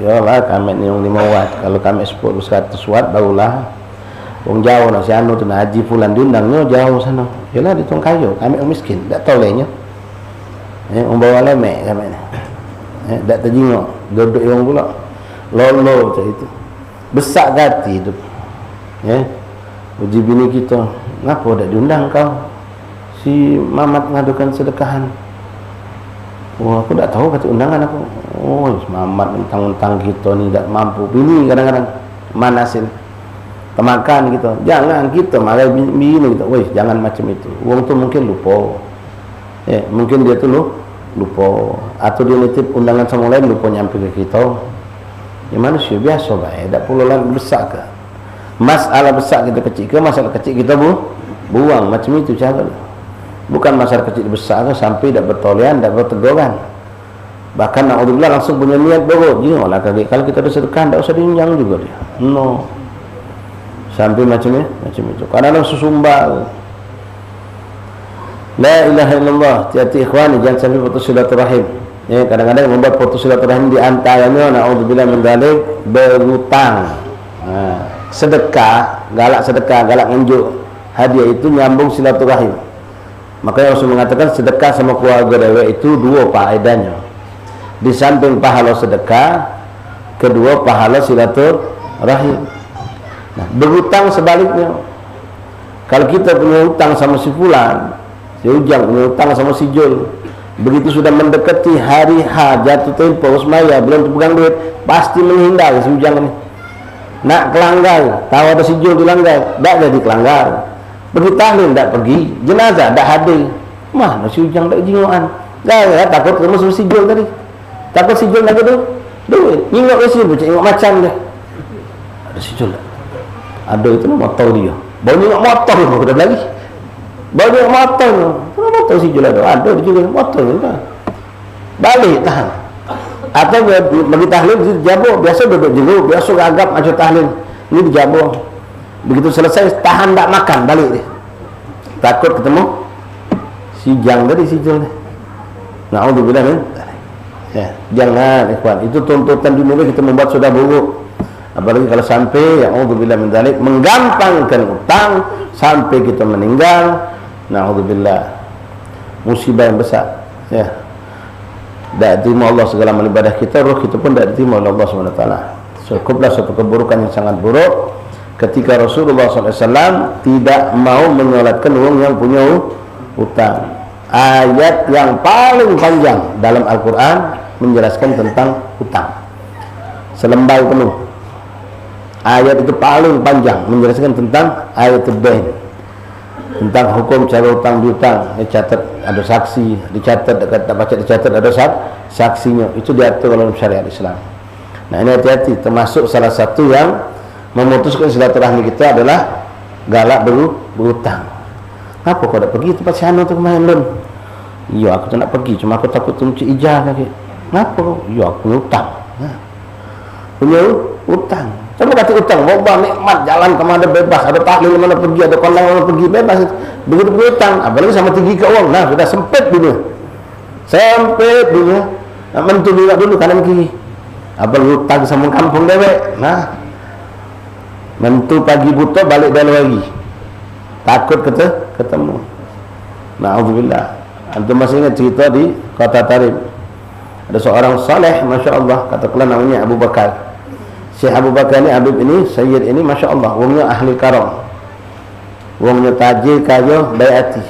Yalah kami ni orang 5 watt. Kalau kami 10-100 watt barulah. Orang jauh nak si anu tu nak haji fulan diundangnya jauh sana. Yalah di Tong Kayu, kami orang miskin, tak tolehnya. Orang bawa lemek kami ni. Tak terjengok, duduk orang pula. Lolo macam itu. Besar hati tu. Uji bini kita. Kenapa tak diundang kau? Si Mamat ngadukan sedekahan. Wah, aku tak tahu kata undangan aku. Oh, Mamat mentang-mentang kita ni tak mampu. Bini kadang-kadang manasin. Temakan kita. Jangan kita marah bini kita. Weh, jangan macam itu. Orang tu mungkin lupa. Mungkin dia tu lupa. Atau dia nitip undangan sama lain lupa nyampe ke kita. Ya manusia biasa baik. Tak perlu lah besar ke. Masalah besar kita kecil ke, masalah kecil kita buang. Macam itu cara. Bukan masalah kecil besar ke sampai tak bertoleran, tak berteguran. Bahkan na'udzubillah langsung punya niat buruk. Janganlah kaget. Kalau kita ada sedekah tak usah diunjang juga dia. No. Sampai macam itu. Kadang-kadang susumbar. La ilaha illallah. Hati-hati ikhwani, jangan sampai putus silaturahim. Kadang-kadang membuat putus silaturahim di antaranya na'udzubillah min dzalik berhutang. Sedekah, galak nunjuk hadiah itu nyambung silaturahim. Makanya Rasul mengatakan sedekah sama keluarga dewa itu 2 faedahnya. Di samping pahala sedekah, kedua pahala silaturahim. Nah, berhutang sebaliknya. Kalau kita punya hutang sama si fulan, si Ujang punya hutang sama si Jul, begitu sudah mendekati hari H jatuh tempo Usmaya belum dipegang duit, pasti menghindar si Ujang ini. Nak kelanggar, tahu ada si Jul dilanggar, tak jadi kelanggar. Pergi tahlil tak pergi, jenazah tak hadir. Mana si Ujang tak jingokan. Dah takut kamu si Jul tadi. Takut si Jul lagi tu. Duit. Nyingok ke sini, nyingok macam dia. Ada si Jul. Ada itu motor dia. Bawa nyingok motor tu kita lagi. Bawa nyingok motor tu. Kenapa motor si Jul ada? Ada juga motor tu. Balik tahan. Atau bagi tahlil dijabur. Biasa duduk jenuh, biasa agak macam tahlil. Ini dijabur. Begitu selesai tahan tak makan, balik dia. Takut ketemu si Jang tadi, si Jul ni. Na'udzubillah min. Ya, jangan ikhwan. Itu tuntutan dunia kita membuat sudah buruk. Apalagi kalau sampai na'udzubillah min dzalik menggampangkan utang sampai kita meninggal. Na'udzubillah. Musibah yang besar. Ya. Tak diterima Allah segala amal ibadah kita, roh kita pun tak diterima oleh Allah SWT. Cukuplah satu keburukan yang sangat buruk ketika Rasulullah SAW tidak mau menyolatkan orang yang punya hutang. Ayat yang paling panjang dalam Al-Quran menjelaskan tentang hutang, selembar penuh. Ayat itu paling panjang menjelaskan tentang ayat dain, tentang hukum cara hutang piutang. Dicatat ada saksi, dicatat dekat tak baca dicatat ada saksinya. Itu diatur dalam syariat Islam. Nah, ini hati-hati. Termasuk salah satu yang memutuskan silaturahmi kita adalah galak berhutang. Apa kau nak pergi tempat sana tu kemarin Lun? Ya, aku tak nak pergi, cuma aku takut tu Encik Ijah lagi. Kenapa kau? Ya, aku punya hutang. Punya hutang. Coba kata hutang, wabah nikmat, jalan ke mana bebas, ada tahlil mana pergi, ada kolam mana pergi, bebas. Begitu punya hutang, apalagi sama tinggi ke orang. Nah, sudah sempit dunia. Sempit dunia. Nak mentu juga dulu kanan kiri. Apalagi hutang sama kampung dewek. Nah, mentu pagi buta balik dalam lagi. Takut ketemu. Na'udzubillah. Antum masih ingat cerita di Kota Tarim. Ada seorang saleh, Masya Allah, katakanlah namanya Abu Bakar. Syekh Abu Bakar ni, Habib ini, Sayyid ini, Masya Allah, wongnya ahli karam, wongnya tajir, kaya, baik hati.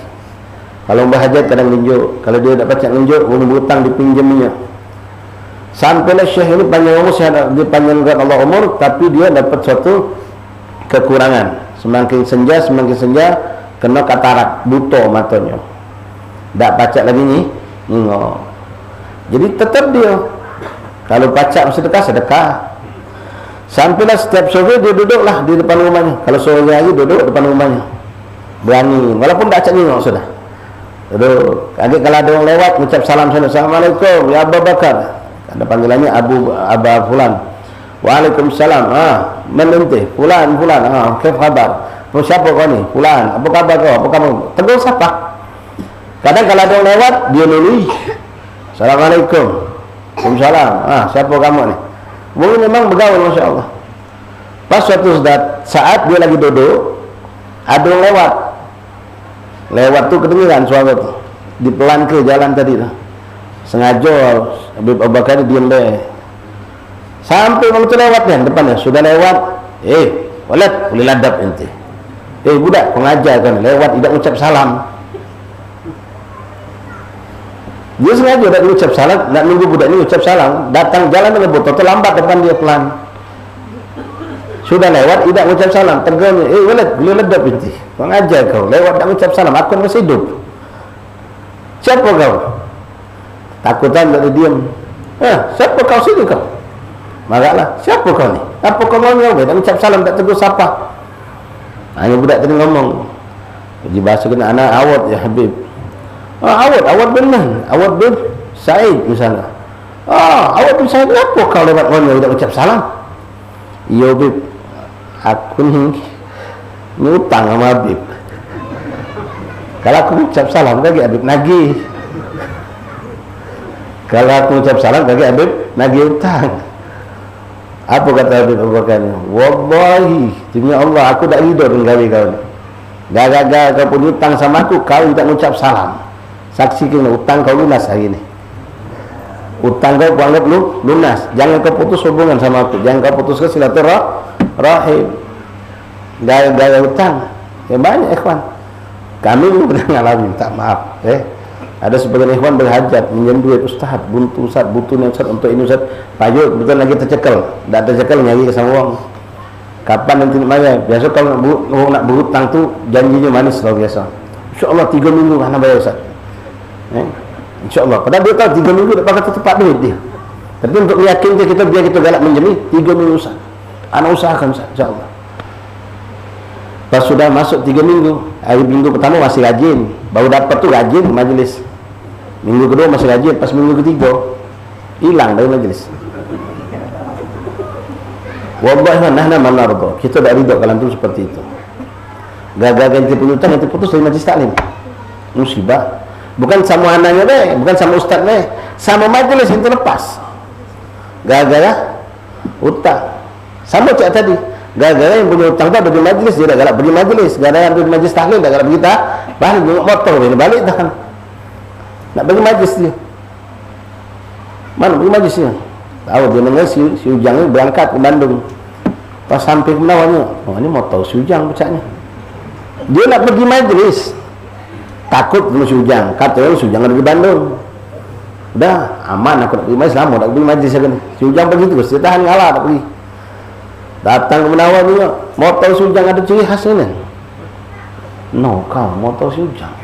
Kalau berhajat kadang linjuk, kalau dia tak pacak linjuk, wong berhutang dipinjaminya. Sampailah Syekh ini panjang umur, dia panjang Allah umur, tapi dia dapat suatu kekurangan. Semakin senja kena katarak, buta matanya, tak pacak lagi ni nengok. Jadi tetap dia kalau pacak sedekah. Sampailah setiap sore dia duduklah di depan rumahnya. Kalau sore hari duduk depan rumahnya, berani, walaupun tak acak nengok sudah duduk. Adik kalau ada orang lewat mengucap salam sana, Assalamualaikum ya Abu Bakar, ada panggilannya Aba Fulan. Waalaikumsalam. Menentih Fulan. Khabar khabar? Siapa kau ni? Fulan. Apa khabar kau? Apa kamu? Tegur siapa? Kadang kalau ada orang lewat dia nului, Assalamualaikum. Waalaikumsalam. Siapa kamu ni? Mungkin memang bergaul, Masya Allah. Pas suatu saat dia lagi duduk, ada orang lewat tu kedengaran suara tu, dipelan ke jalan tadi tu. Sengaja Habib Abu Bakar diam deh. Sampai orang tu lewat kan depannya, sudah lewat. Walad, boleh ladap ente. Budak, pengajar kan lewat tidak ucap salam. Dia sengaja tak ucap salam, nak nunggu budak ni ucap salam, datang jalan dengan botol, terlambat depan dia pelan. Sudah lewat, tidak ucap salam, tegurnya, walad, boleh ladap ente. Pengajar kau, lewat tak ucap salam, aku masih hidup. Siapa kau? Takutan tak dia diam. Siapa kau sini kau? Marahlah, siapa kau ni? Apa kau mau kau? Tak ucap salam, tak tegur siapa. Hanya budak tadi ngomong. Jadi bahasa kena anak awat ya Habib. Awat benar. Awat bin Said misalnya. Awat bin Said, apa kau lewat mana tak ucap salam? Ya Habib, aku ni hutang sama Habib. Kalau aku ucap salam lagi Habib nagih. Kalau aku ucap salam lagi Habib nagih hutang. Apa kata Habib Abu Bakar ni? Wallahi, demi Allah, aku tak hidup dengan gawe kau ni. Gagal kau pun hutang sama aku, kau tak mengucap salam. Saksi kena hutang kau lunas hari ni. Hutang kau anggap lunas. Jangan kau putus hubungan sama aku. Jangan kau putuskan silaturahim. Gaya hutang. Banyak ikhwan. Kami pernah ngalami, tak maaf. Ada sebagian ikhwan berhajat minjem duit, Ustaz, buntu Ustaz, butuh ni Ustaz untuk ini Ustaz. Payut betul lagi tercekel. Tak tercekel nyari ke sama orang. Kapan nanti nak bayar? Biasa kalau nak berhutang tu janjinya manis lah biasa. InsyaAllah 3 minggu nak bayar Ustaz. InsyaAllah. Padahal dia tahu 3 minggu tak pakai tepat duit dia. Tapi untuk meyakinkan kita, biar kita galak menjadi 3 minggu Ustaz. Anak usahakan Ustaz, insyaAllah. Pas sudah masuk 3 minggu, hari minggu pertama masih rajin, baru dapat tu rajin majlis. Minggu kedua masih rajin, pas minggu ketiga hilang dari majlis. Wallahi nahna man narda. Kita tak ridha kalau tu seperti itu. Gagal ganti penghutang, nanti putus dari majlis taklim. Musibah. Bukan sama anaknya deh, bukan sama ustaz deh, sama majlis yang terlepas. Gagal hutang. Sama cak tadi. Gara-gara yang punya hutang tu ada di majlis, dia dah galak pergi majlis. Gara-gara ada di majlis taklim, dah galak pergi tak balik, tengok motor dia balik dah kan. Nak pergi majlis dia. Mana pergi majlis dia? Tahu dia dengar si Ujang ni berangkat ke Bandung. Pas sampai ke Melawanya, oh ni motor si Ujang pecahnya. Dia nak pergi majlis. Takut dengan si Ujang. Kata si Ujang ada di Bandung. Dah aman aku nak pergi majlis, lama nak pergi majlis kan. Si Ujang pergi terus, dia tahan ngalah tak pergi. Datang ke Menawar juga, motor si Ujang ada ciri khas ni. No, kau motor si Ujang.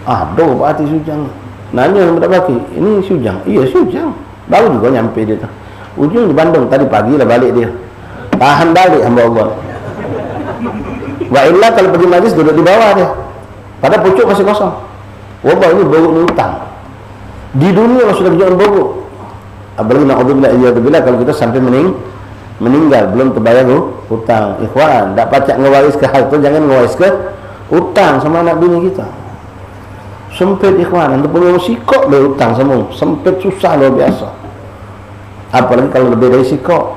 Aduh, Pak Hati si Ujang. Nanya yang tak pakai, ini si Ujang. Iya, si Ujang. Baru juga nyampe dia tu. Ujung di Bandung, tadi pagi lah balik dia. Tahan balik hamba Allah. Wa illa kalau pergi majlis duduk di bawah dia. Padahal pucuk masih kosong. Wabah ini buruk ni hutang. Di dunia sudah berjalan buruk. Apalagi na'udzubillah kalau kita sampai meninggal belum terbayar hutang. Ikhwan, tak pacak ngewaris ke hal tu, jangan ngewaris ke hutang sama anak bini kita. Sempit ikhwan, untuk punya sikok dia hutang semua. Sempit susah luar biasa. Apalagi kalau lebih dari sikok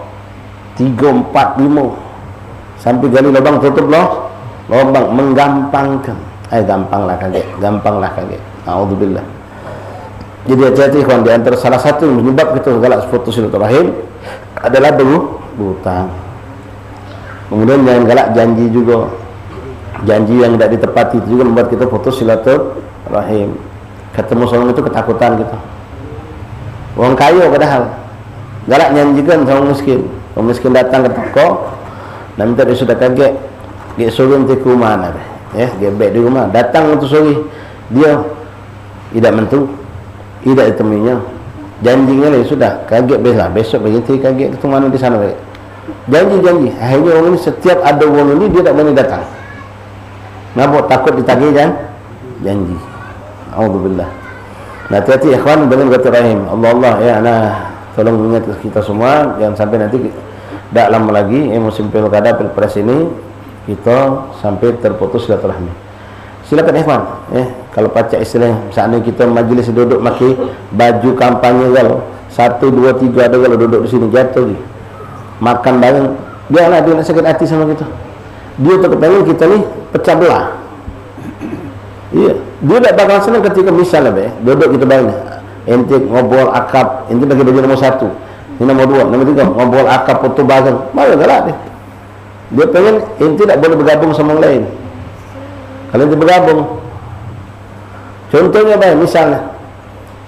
3, 4, 5 sampai gali lubang tutup lubang menggampangkan. Gampanglah kaget. A'udzubillah. Jadi hati-hati ikhwan, di antara salah satu yang menyebab kita galak putus silaturahim adalah berhutang. Kemudian jangan galak janji juga. Janji yang tidak ditepati itu juga membuat kita putus silaturahim. Ketemu seorang itu ketakutan kita. Orang kaya padahal galak janjikan sama miskin. Orang miskin datang ke toko dan minta dia sudah kaget. Dia suruh nanti ke rumah nak. Gebek di rumah. Datang untuk suri. Dia tidak mentu. Tidak ditemuinya. Janjinya lah sudah kaget besok berhenti kaget ketemu mana di sana balik. Janji. Akhirnya orang ini setiap ada orang ini dia tak boleh datang. Kenapa? Takut ditagih janji. Alhamdulillah. Nah, hati-hati ikhwan dengan kata rahim. Allah ya anak tolong ingat kita semua jangan sampai nanti tak lama lagi musim pilkada pilpres ini kita sampai terputus silaturahmi. Silakan ikhwan, kalau pacak istilah misalnya kita majlis duduk pakai baju kampanye kalau 1, 2, 3 ada kalau duduk di sini jatuh lagi. Makan bareng, dia nak sakit hati sama kita. Dia tak kepengen kita ni pecah belah. Iya, dia tak bakal senang ketika misalnya duduk kita bareng. Ente ngobrol akab, ente bagi baju nomor 1, ini nomor 2, nomor 3 ngobrol akab foto bareng. Malah galak dia. Dia pengen ente tak boleh bergabung sama orang lain. Kalau ente bergabung, contohnya misalnya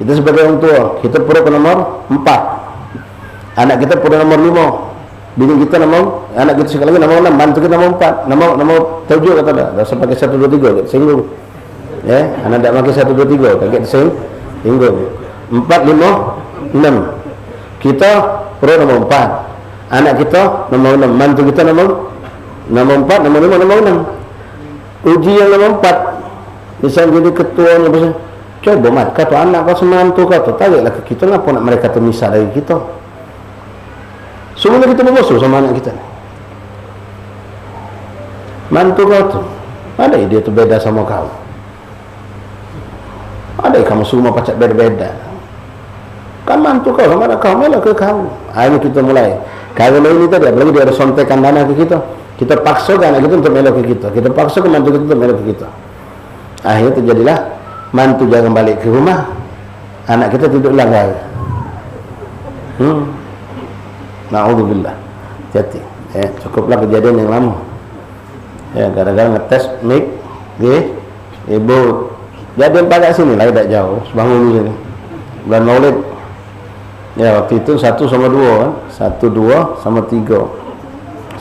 kita sebagai orang tua, kita perlu ke nomor 4, anak kita perlu nomor 5, bini kita nomor, anak kita sekali lagi nomor 6, bantu kita nomor 4, nomor 7 kata dah. Tak usah pakai 1, 2, 3 singgung. Anak tak pakai 1, 2, 3 kaget singgung. 4, 5, 6. Kita perlu nomor 4. Anak kita nomor 6, bantu kita nomor 4, nomor 5, nomor 6. Uji yang nomor 4. Misal jadi ketuanya pasal coba mat kata anak kau semantu kau tu tariklah ke kita, kenapa nak mereka termisah dari kita? Sebenarnya kita bermusuh sama anak kita. Mantu kau tu ada dia tu beda sama kau. Ada kamu semua pacak beda-beda. Kan mantu kau sama anak kau malah ke kau. Ini kita mulai. Kalau ini tadi apalagi dia ada sontekan dana ke kita. Kita paksa ke anak kita untuk melok ke kita. Kita paksa ke mantu kita untuk melok ke kita. Akhirnya terjadilah mantu jangan balik ke rumah, anak kita tidur langgar. Na'udzubillah. Hati-hati. Cukuplah kejadian yang lama. Gara-gara ngetes mic, ibu jadian pada sini lah, tidak jauh, sebangun sini. Bulan Maulid. Waktu itu 1 sama 2 kan, 1, 2 sama 3.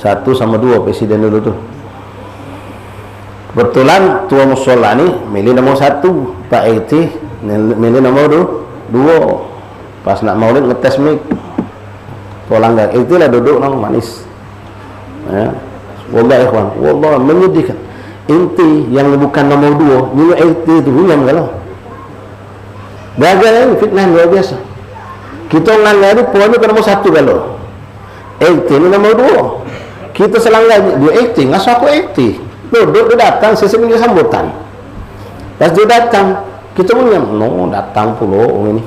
1 sama 2 presiden dulu tu. Kebetulan tua musola ni milih nomor 1, Pak RT Ini nombor 2. Pas nak maulid ngetes mic. Pelanggar itulah duduk nang manis. Ya. Wallahi ikhwan, wallah menyedihkan. Inti yang bukan nombor 2, nilai inti itu yang kalau. Gagal ini fitnah luar biasa. Kita melanggar poinnya ke nombor 1 kalau. Inti ini nombor 2. Kita selanggar dia inti, ngasuh aku inti. Duduk dia datang sesuai sambutan. Pas dia datang, kita punya no datang pula ini.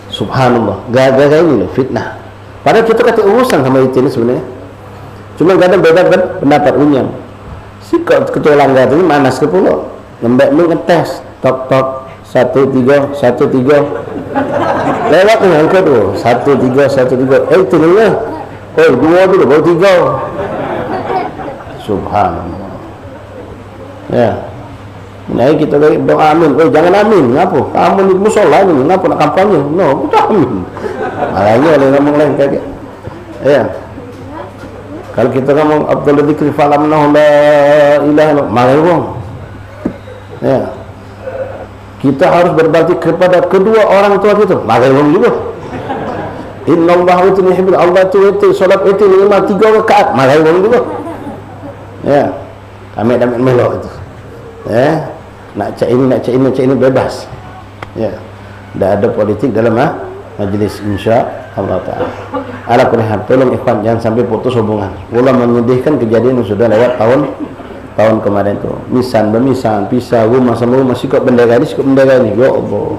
Subhanallah, gagal ini loh fitnah. Padahal kita kata urusan sama inti ini sebenarnya. Cuma kadang beda pendapat unyam. Si ketua langgar ini manas ke pulau. Lembek ngetes. Tok tok 13 lewat yang kedua 13 itu nih. Oh 2 dulu baru 3. Subhanallah. Ya. Nah kita doa amin. Oh jangan amin. Ngapa? Kamu di musola ini. Ngapa nak kampanye? No, kita amin. Makanya oleh ngomong lain kayak. Ya. Kalau kita ngomong Abdul Dzikri falamnahu la ilaha illallah, malah ya. Kita harus berbakti kepada kedua orang tua kita, malah juga. Innallaha yuhibbul Allah itu salat itu minimal 3 rakaat, malah juga. Ya. Amit-amit melo itu. Ya. Nak cak ini bebas. Ya. Tidak ada politik dalam majlis insya-Allah taala. Ala kulli hal, tolong ikhwan jangan sampai putus hubungan. Wallah menyedihkan kejadian yang sudah lewat tahun kemarin tu. Misan, pisah rumah sama rumah, sikap bendera ini. Ya Allah.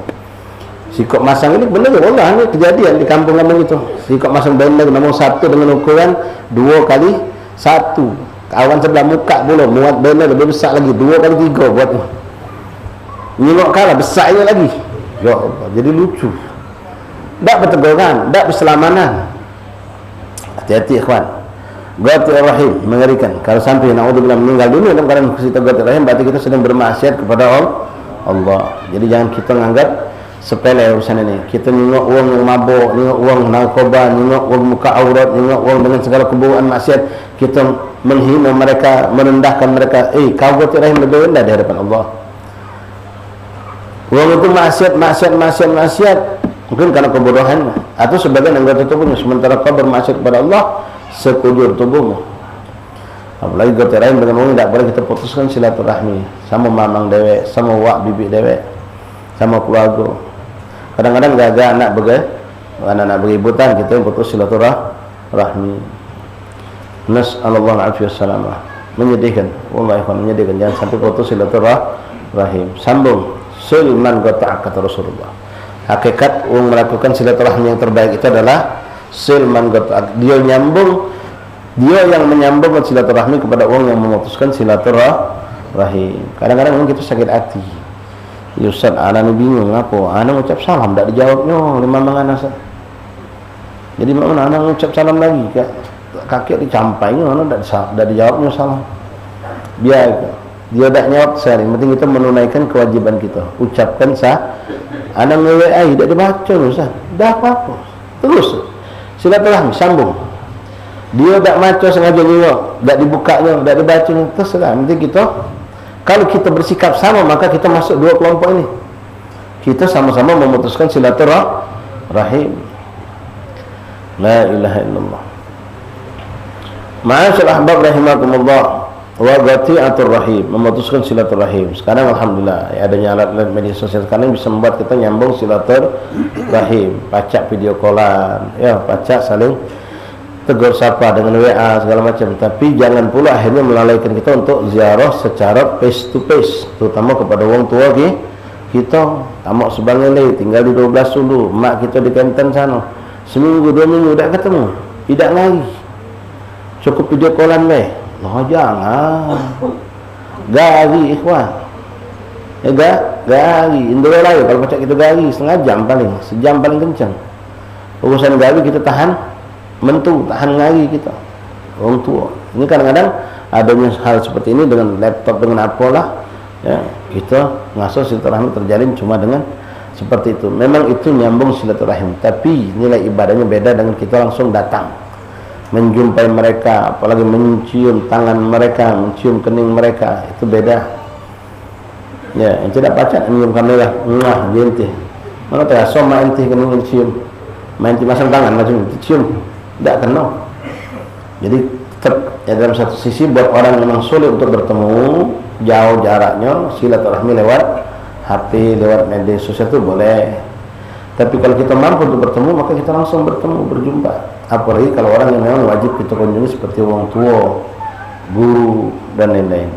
Sikap masang ini benar wallah ini kejadian di kampung kami itu. Sikap masang bendera nombor 1 dengan ukuran 2x1. Kawan sebelah muka pula muat bendera lebih besar lagi 2x3 buat ni. Nyengok kalah besarnya lagi. Ya Allah, jadi lucu. Tak berteguran, tak berselamanan. Hati-hati ikhwan. Ghatir rahim mengerikan. Kalau sampai naudzubillah meninggal dunia dalam keadaan kita ghatir rahim, berarti kita sedang bermaksiat kepada Allah. Jadi jangan kita menganggap sepele urusan ini. Kita nengok uang yang mabuk, nengok uang narkoba, nengok uang muka aurat, nengok uang dengan segala keburukan maksiat, kita menghina mereka, merendahkan mereka. Kau ghatir rahim lebih rendah di hadapan Allah. Uang itu maksiat. Mungkin karena kebodohan atau sebagian anggota tubuhnya, sementara kau bermaksiat kepada Allah sekujur tubuhmu. Apalagi ghatir rahim dengan orang tidak boleh kita putuskan silaturahmi sama mamang dewek, sama wak bibi dewek, sama keluarga. Kadang-kadang gagal anak beributan, kita yang putus silaturahmi. Nas'allallahu alaihi wasallam. Menyedihkan, wallahi menyedihkan. Jangan sampai putus silaturahim. Sambung Sulman qata'a kata Rasulullah. Hakikat orang melakukan silaturahmi yang terbaik itu adalah silman qata'a. Dia yang menyambung silaturahmi kepada orang yang memutuskan silaturahim. Kadang-kadang kita sakit hati. Ya Ustaz, ana ni bingung apa? Ana ucap salam tak dijawabnya oleh mamang ana. Jadi mana ana ucap salam lagi kakek dicampainya ana tak dijawabnya salam. Biar dia tak jawab sehari, penting kita menunaikan kewajiban kita. Ucapkan ana nge-WA tak dibaca Ustaz. Dah apa-apa. Terus silaturahmi sambung. Dia tak baca sengaja juga, tak dibukanya, tak dibacanya, terserah. Penting kita kalau kita bersikap sama, maka kita masuk dua kelompok ini. Kita sama-sama memutuskan silaturahim. La ilaha illallah. Ma'asyar ahbab rahimakumullah. Wa ghati'atur rahim, memutuskan silaturahim. Sekarang alhamdulillah adanya alat media sosial sekarang bisa membuat kita nyambung silaturahim, pacak video callan, ya, pacak saling tegur sapa dengan WA segala macam. Tapi jangan pula akhirnya melalaikan kita untuk ziarah secara face to face, terutama kepada orang tua kita. Tamak Subangile tinggal di 12 dulu, mak kita di Kenten sana. Seminggu 2 minggu tak ketemu, tidak lagi. Cukup video callan deh. Oh jangan gari ikhwan gari Indo lain kalau macam kita gari sejam paling kencang. Urusan gari kita tahan mentu, tahan gari kita orang tua. Ini kadang-kadang adanya hal seperti ini dengan laptop, dengan apalah ya, kita ngasuh silaturahmi terjalin cuma dengan seperti itu. Memang itu nyambung silaturahim, tapi nilai ibadahnya beda dengan kita langsung datang menjumpai mereka, apalagi mencium tangan mereka, mencium kening mereka, itu beda. Ya, yang tidak baca minum kamera, wah gente. Mana tak asal main teh kena cium, main di masang tangan macam itu cium, tidak kena. Jadi tetap ya, dalam satu sisi buat orang yang memang sulit untuk bertemu, jauh jaraknya, silaturahmi lewat HP, lewat media sosial itu boleh. Tapi kalau kita mampu untuk bertemu, maka kita langsung bertemu, berjumpa. Apalagi kalau orang yang memang wajib kita kunjungi seperti orang tua, guru dan lain-lain.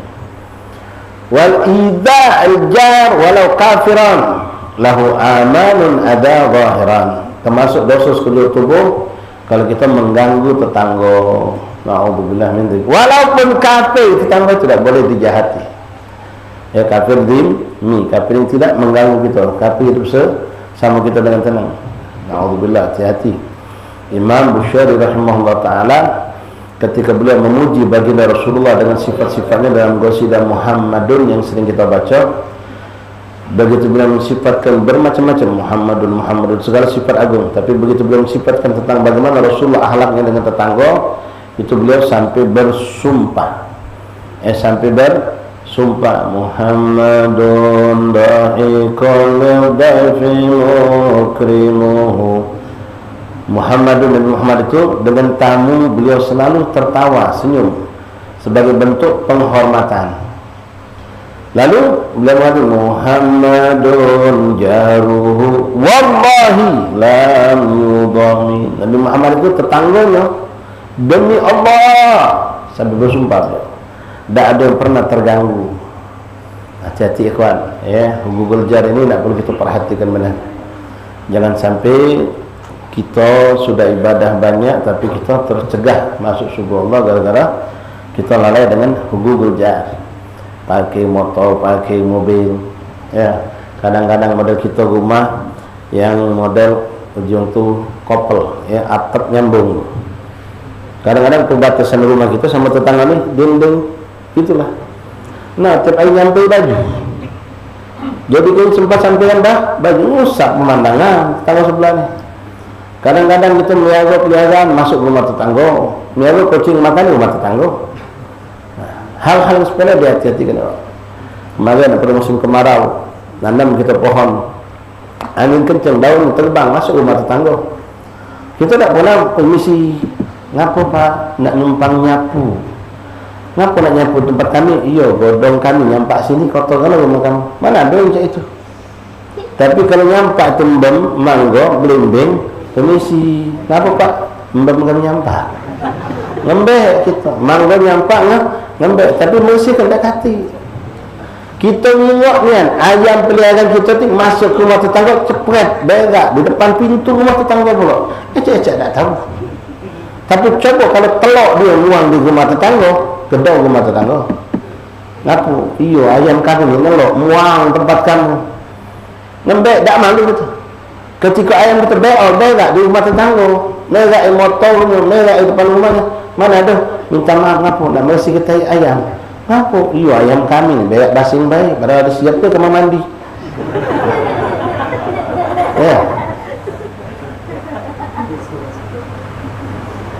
Wal ida'il jar walau kafiran lahu amalun ada zahiran. Termasuk dosa sekujur tubuh kalau kita mengganggu tetangga. Na'udzubillah min dzalik. Walaupun kafir, tetangga tidak boleh dijahati. Ya, kafir dhimmi, kafir yang tidak mengganggu kita, kafir itu sama kita dengan tenang. Na'udzubillah, hati-hati. Imam Bukhari rahimahullah taala ketika beliau memuji baginda Rasulullah dengan sifat-sifatnya dalam qasidah Muhammadun yang sering kita baca, begitu beliau mensifatkan bermacam-macam Muhammadun segala sifat agung, tapi begitu beliau mensifatkan tentang bagaimana Rasulullah akhlaknya dengan tetangga, itu beliau sampai bersumpah Muhammadun da'ikul dafi mukrimuhu. Muhammadun dan Muhammad itu dengan tamu beliau selalu tertawa, senyum sebagai bentuk penghormatan. Lalu beliau mengatakan Muhammadun jaruhu wallahi lam yudhami. Nabi Muhammad itu tetangganya demi Allah sampai bersumpah tidak ada yang pernah terganggu. Hati-hati ikhwan ya, Google Jar ini tidak perlu kita perhatikan benar. Jangan sampai kita sudah ibadah banyak tapi kita tercegah masuk surga Allah gara-gara kita lalai dengan Google Jar, pakai motor, pakai mobil ya. Kadang-kadang model kita rumah yang model ujung tu kopel ya, atap nyambung. Kadang-kadang perbatasan rumah kita sama tetangga nih dinding itulah. Nah, tiap hari nyampe baju, jadi kan sempat sampaikan baju rusak pemandangan tetangga sebelah nih. Kadang-kadang kita melihat peliharaan masuk rumah tetangga, melihat kucing makan rumah tetangga. Nah, hal-hal sepele dihati-hatikan. Kemarin pada musim kemarau, nanam kita pohon, angin kencang, daun terbang masuk rumah tetangga. Kita tak pernah permisi, ngapa pak nak numpang nyapu? Ngapa nak nyapu tempat kami? Iya, godong kami nyampak sini kotor kan rumah kamu. Mana ada yang macam itu? Tapi kalau nyampak tembem, manggo, belimbing, permisi, ngapa pak? Mbak kami nyampak, ngembek kita, mangga nyampak ngembek, tapi mesti kena hati. Kita ngingok nian, ayam peliharaan kita tu masuk ke rumah tetangga cepret, berak di depan pintu rumah tetangga pula. Ecek-ecek tak tahu. Tapi coba kalau telok dia luang di rumah tetangga, gedor rumah tetangga. Ngapu? Iyo, ayam kami ngelok, muang tempat kamu. Ngembek tak malu gitu. Ketika ayam kita berak di rumah tetangga, berak di motornya, berak di depan rumahnya, mana ada? Minta maaf ngapu, nak mesti kita ayam. Ngapu? Iyo, ayam kami berak basing baik, pada ada siap ke kamar mandi. Ya.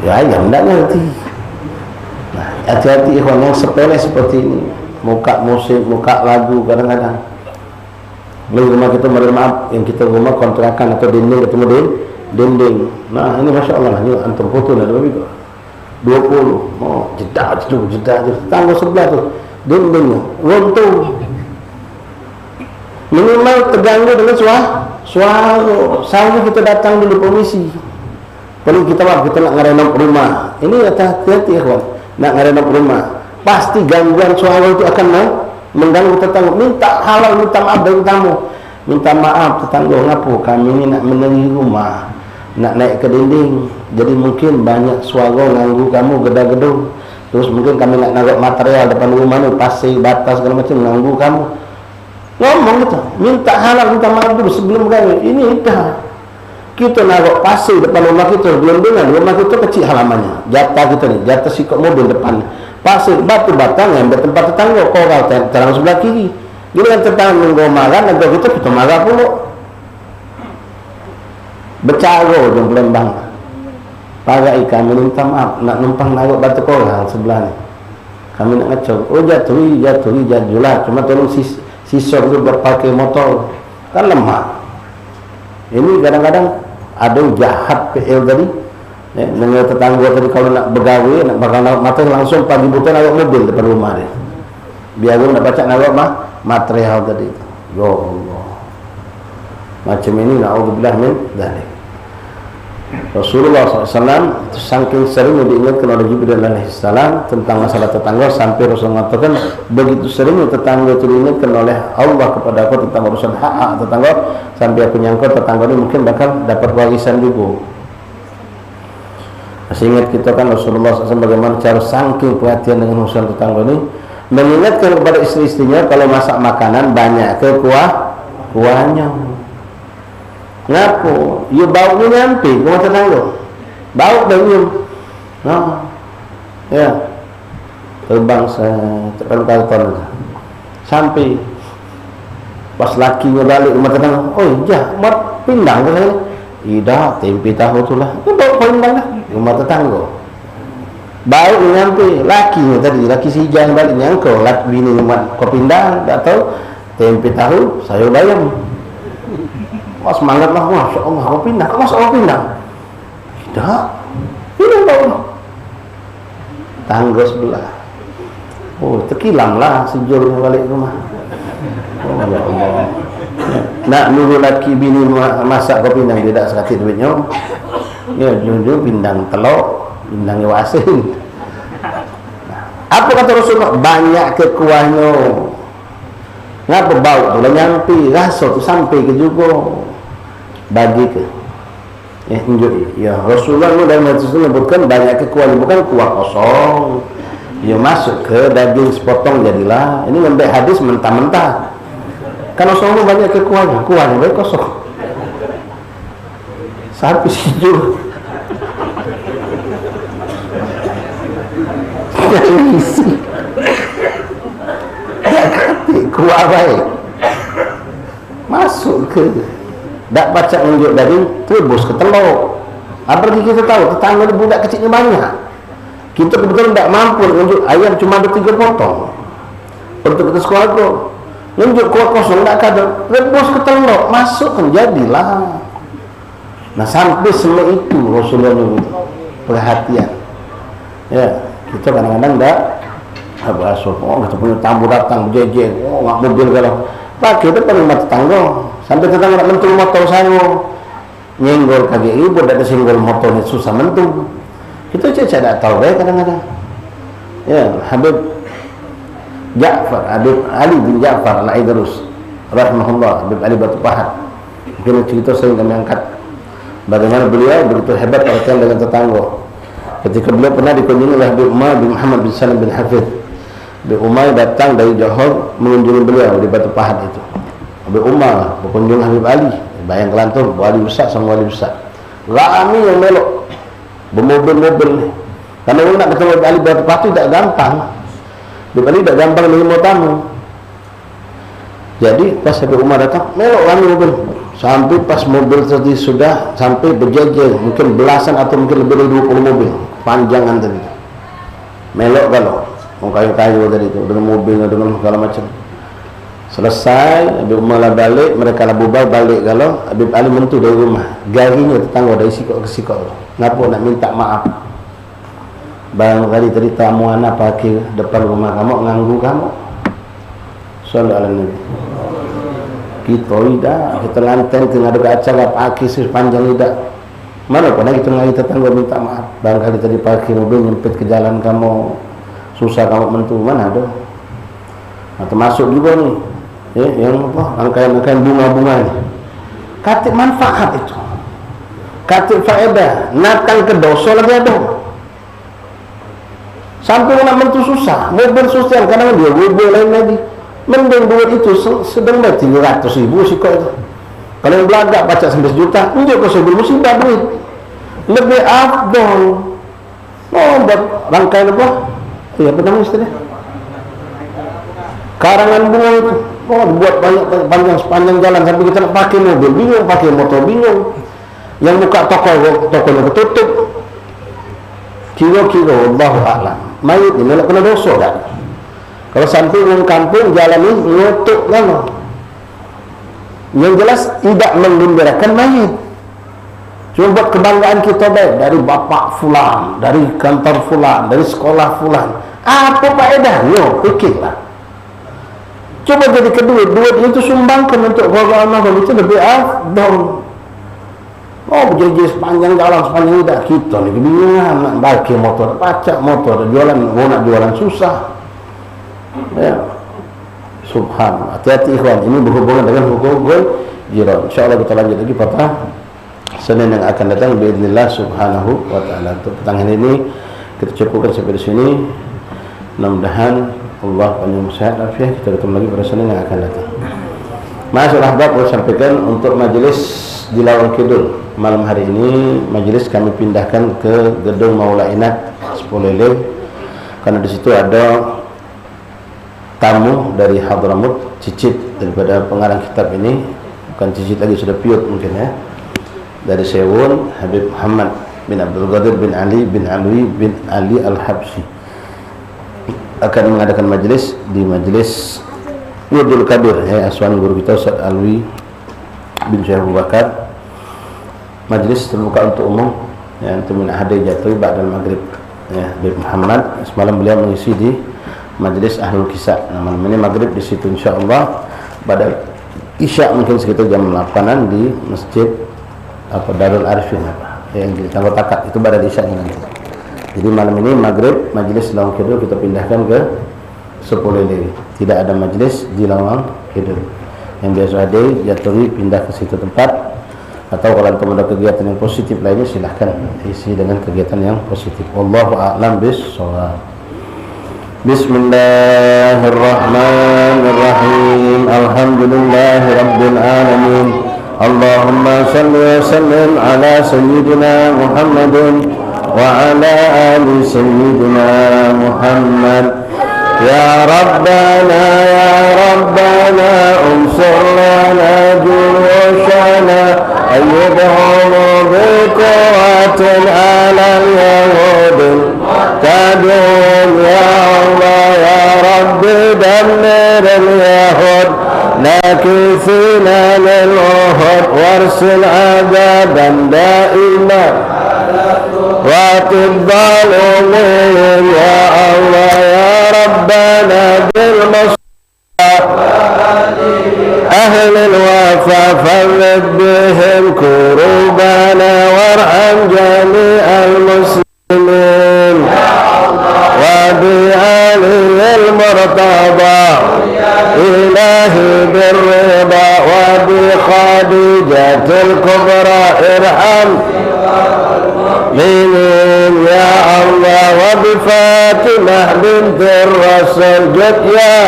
Ya ayam tak ngerti. Nah, hati-hati ikhwan yang sepele seperti ini, muka musik, muka lagu kadang-kadang. Lalu rumah kita, mohon maaf, yang kita rumah kontrakan atau dinding ketemu dinding. Nah ini masya Allah, ini antum foto dah lebih 20, oh jeda, tangga sebelah tu dindingnya runtuh. Minimal terganggu dengan suara. Selalu kita datang dulu permisi. Perlu kita maaf, kita nak ngerenov rumah. Ini hati-hati ya kawan, nak ngerenov rumah. Pasti gangguan suara itu akan mengganggu tetangga. Minta halal, minta maaf dari tamu. Minta maaf tetangga, ngapu kami ini nak menerangi rumah, nak naik ke dinding. Jadi mungkin banyak suara ganggu kamu, gedar-gedor. Terus mungkin kami nak naruh material depan rumah ni, pasir, batas segala macam, ganggu kamu. Ngomong gitu, minta halal, minta maaf dulu sebelum kami. Ini dah. Kita naruh pasir depan rumah kita, belum dengan rumah kita kecil halamannya, jatah kita ni, jatah sikap mobil depan, pasir, batu batang yang bertempat tetangga, koral terang sebelah kiri. Jadi kan tetangga nunggu marah, nanti kita marah pula. Bercara jom Palembang, pagai kami minta maaf, nak numpang naruh batu koral sebelah ni. Kami nak ngacau, oh jatuhi, jajulah, cuma tolong sisa itu berpakai motor, kan lemah. Ini kadang-kadang ada jahat PL tadi, dengan tetangga tadi kalau nak bergawe, nak bakal mata langsung pagi buta nawak mobil depan rumah dia. Biar nak baca nawak material tadi. Ya Allah. Macam ini na'udzubillah min dzalik. Rasulullah SAW saking sering diingatkan oleh Jibril alaihissalam tentang masalah tetangga sampai Rasul mengatakan begitu seringnya tetangga itu diingatkan oleh Allah kepada aku tentang urusan hak tetangga sampai aku nyangka tetangga ini mungkin bakal dapat warisan juga. Masih ingat kita kan Rasulullah SAW bagaimana cara saking perhatian dengan urusan tetangga ini, mengingatkan kepada istri-istrinya kalau masak makanan banyak ke kuahnya. Ngapo? You baunya nyampe ke rumah tetangga. Bau dah nyium. Ya. Terbang setekan sampai pas lakinya balik rumah tetangga. Oh iya, mat pindang ke sana. Tidak, tempe tahu tu lah. Itu bau pindang lah rumah tetangga. Bau nyampe lakinya tadi, laki si jangan balik nyangkau. Laki bini rumah kau pindang, tak tahu tempe tahu sayur bayam. Wah semangat lah, Masya Allah, kau pindah, masa kau pindah? Tidak, pindah kau tangga sebelah. Oh, terkilang lah si Jolnya balik rumah. Oh ya Allah. Nak nunggu laki bini masak kau pindang, tidak sekati duitnya. Ya, jujur pindang telur, pindang wasin. Apa kata Rasulullah? Banyak ke kuahnya. Ngapa bau tu lah nyampe, rasa tu sampai ke juga. Bagi ke ya Rasulullah dalam hadis itu menyebutkan banyak ke kuah, bukan kuah kosong. Ya masuk ke daging sepotong jadilah. Ini ngambil hadis mentah-mentah. Kan Rasulullah banyak ke kuahnya baik kosong. Sampai situ. Isi. Tak kati kuah baik. Masuk ke tak baca unjuk daging terbus ke telur. Apalagi kita tahu tetangga budak kecilnya banyak. Kita kebetulan tak mampu unjuk ayam cuma ada 3 potong untuk kita sekolah tu. Unjuk kuah kosong tak ada, terbus ke telur, masuk kan jadilah. Nah sampai semua itu Rasulullah nyebut perhatian. Ya kita kadang-kadang tak bahasa. Oh kita punya tamu datang berjejer, oh nggak mobil kalau pakai depan rumah tetangga. Sampai tetangga nak mentul motor saya nyenggol kaki ibu, tak ada senggol motornya susah mentul. Kita cek tak tahu kadang-kadang. Ya, Habib Ali bin Ja'far Al-Aidrus rahimahullah, Habib Ali Batu Pahat. Mungkin cerita sering kami angkat bagaimana beliau begitu hebat perhatian dengan tetangga. Ketika beliau pernah dikunjungi oleh Habib Umar bin Muhammad bin Salim bin Hafidh. Habib Umar datang dari Johor mengunjungi beliau di Batu Pahat itu. Habib Umar berkunjung Habib Ali, bayang kelantur wali besar sama wali besar. Ramai yang melok bermobil-mobil. Karena orang nak ketemu Habib Ali Batu Pahat itu tak gampang. Habib Ali tak gampang menerima tamu. Jadi pas Habib Umar datang, melok ramai mobil. Sampai pas mobil tadi sudah sampai berjejer, mungkin belasan atau mungkin lebih dari 20 mobil panjangan tadi. Melok kalau mau kayu-kayu tadi itu dengan mobil dengan segala macam. Selesai Habib Umar lah balik, mereka lah bubar balik kalau Habib Ali mentu dari rumah. Garinya tetangga dari sikok ke sikok. Kenapa nak minta maaf? Barangkali tadi tamu anak pakai depan rumah kamu, nganggu kamu. Sallallahu alaihi wasallam. Kita tidak, kita lantai tengah ada acara pakai sepanjang lidah. Mana pernah kita ngari tetangga minta maaf. Barangkali tadi pakai mobil nyempit ke jalan kamu, susah kamu mentu, mana ada. Nah, termasuk juga nih yang apa, rangkaian-rangkaian bunga-bunga ini. Katib manfaat itu, katib faedah, natang ke dosa lagi ada. Sampai nak mentu susah, mobil sosial kadang dia mobil lain lagi. Mending duit itu sedang dah 300.000 sikok itu. Kalau yang belagak baca sampai 1 juta, unjuk ke sebelum musibah duit. Lebih afdol. Oh, buat rangkaian apa? Ya, apa nama istilahnya? Karangan bunga itu. Oh, buat banyak panjang sepanjang jalan sampai kita nak pakai mobil bingung, pakai motor bingung. Yang buka tokonya ketutup. Kira-kira Allahu a'lam. Mayit ini nak kena dosa tak? Kalau sampai orang kampung jalan ini nutup kan. Yang jelas tidak menggembirakan mayit. Cuma buat kebanggaan kita baik dari bapak fulan, dari kantor fulan, dari sekolah fulan. Apa faedahnya? Pikirlah. Coba jadi kedua, duit itu sumbangkan untuk keluarga almarhum, itu lebih afdal. Oh, berjejer sepanjang jalan, sepanjang tidak kita nih kebingungan nak bagi motor, pacak motor, jualan, mau nak jualan susah. Ya. Subhanallah. Hati-hati ikhwan, ini berhubungan dengan hukum jiran. Insyaallah kita lanjut lagi pada Senin yang akan datang biidznillah subhanahu wa ta'ala. Untuk petang ini kita cukupkan sampai di sini. Mudah-mudahan Allah panjang sehat afiat. Kita ketemu lagi pada Senin yang akan datang. Masalah bab saya sampaikan untuk majelis di Lawang Kidul malam hari ini. Majelis kami pindahkan ke gedung Maula Inat Sepolele karena di situ ada tamu dari Hadramut, cicit daripada pengarang kitab ini, bukan cicit lagi, sudah piut mungkin ya, dari Sewun, Habib Muhammad bin Abdul Qadir bin Ali bin Alwi bin Ali Al-Habsyi akan mengadakan majelis di majelis Wudul Kabir ya, asuhan guru kita Ustaz Alwi bin Syekh Abu Bakar. Majelis terbuka untuk umum ya, untuk min ahadi jatuh ba'dal maghrib ya. Habib Muhammad semalam beliau mengisi di majelis Ahlul Kisah. Nah, malam ini maghrib di situ insyaallah. Pada isya mungkin sekitar jam 8-an di masjid apa Darul Arifin apa yang di Tangga Takat, itu pada isya nanti. Jadi malam ini maghrib majelis Lawang Kidul kita pindahkan ke Sepolele. Tidak ada majelis di Lawang Kidul. Yang biasa ada jatuhi pindah ke situ tempat, atau kalau antum ada kegiatan yang positif lainnya silahkan isi dengan kegiatan yang positif. Wallahu a'lam bis-shawab. Bismillahirrahmanirrahim. Alhamdulillahi rabbil alamin. Allahumma salli wa sallim ala sayyidina Muhammadin wa ala ali sayyidina Muhammad. Ya Rabbana ya Rabbana unsur lana juyushana ayyidhum biquwatin ala al-yahudin tadun ya Allah ya Rabbi dammir al-yahud nakithina lil-uhud warsil azaban daima وَأَطِبَّ الْأُمُورِ يَا اللَّهِ يَا رَبَّنَا بِالْمُصْطَفَى أهل الوفا فرد بهم كروبنا وارحم جميع المسلمين وبآله المرتضى إلهي بالرضا وبخديجة الكبرى ارحم من يا الله وبفاطمة بنت الرسول جت يا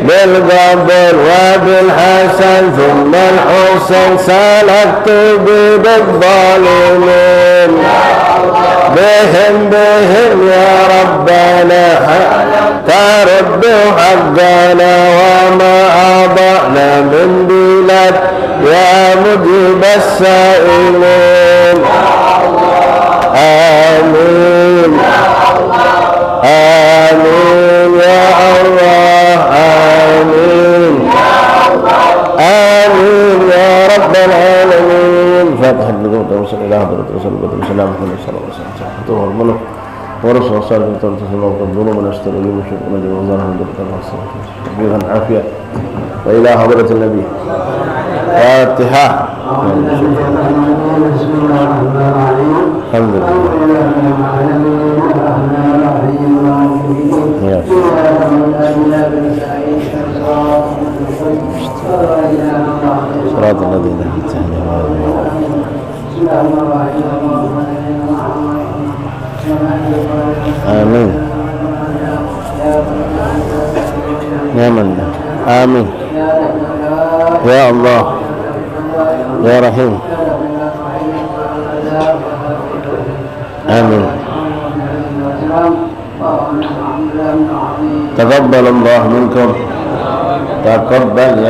بالقبر وبالحسن ثم الحسين سلكت بالظالمين بهم يا ربنا ترد حقنا وما أضعنا من بلاد يا مجيب السائلين آمين آمين يا الله آمين آمين يا رب العالمين. فاتحة لقوة رسول الله حضرة رسول الله صلى الله عليه وسلم حضور الملك ورسول الله صلى الله عليه وسلم وقبلوا من اشتروا لي مشرق ونجم وزاره ودكتور الصلاة شبيها عافية وإلى حضرة النبي. فاتحة. الحمد لله. صراط الذين أنعمت عليهم. آمين يا من آمين يا الله يا رحيم آمين. تقبل الله منكم. تقبل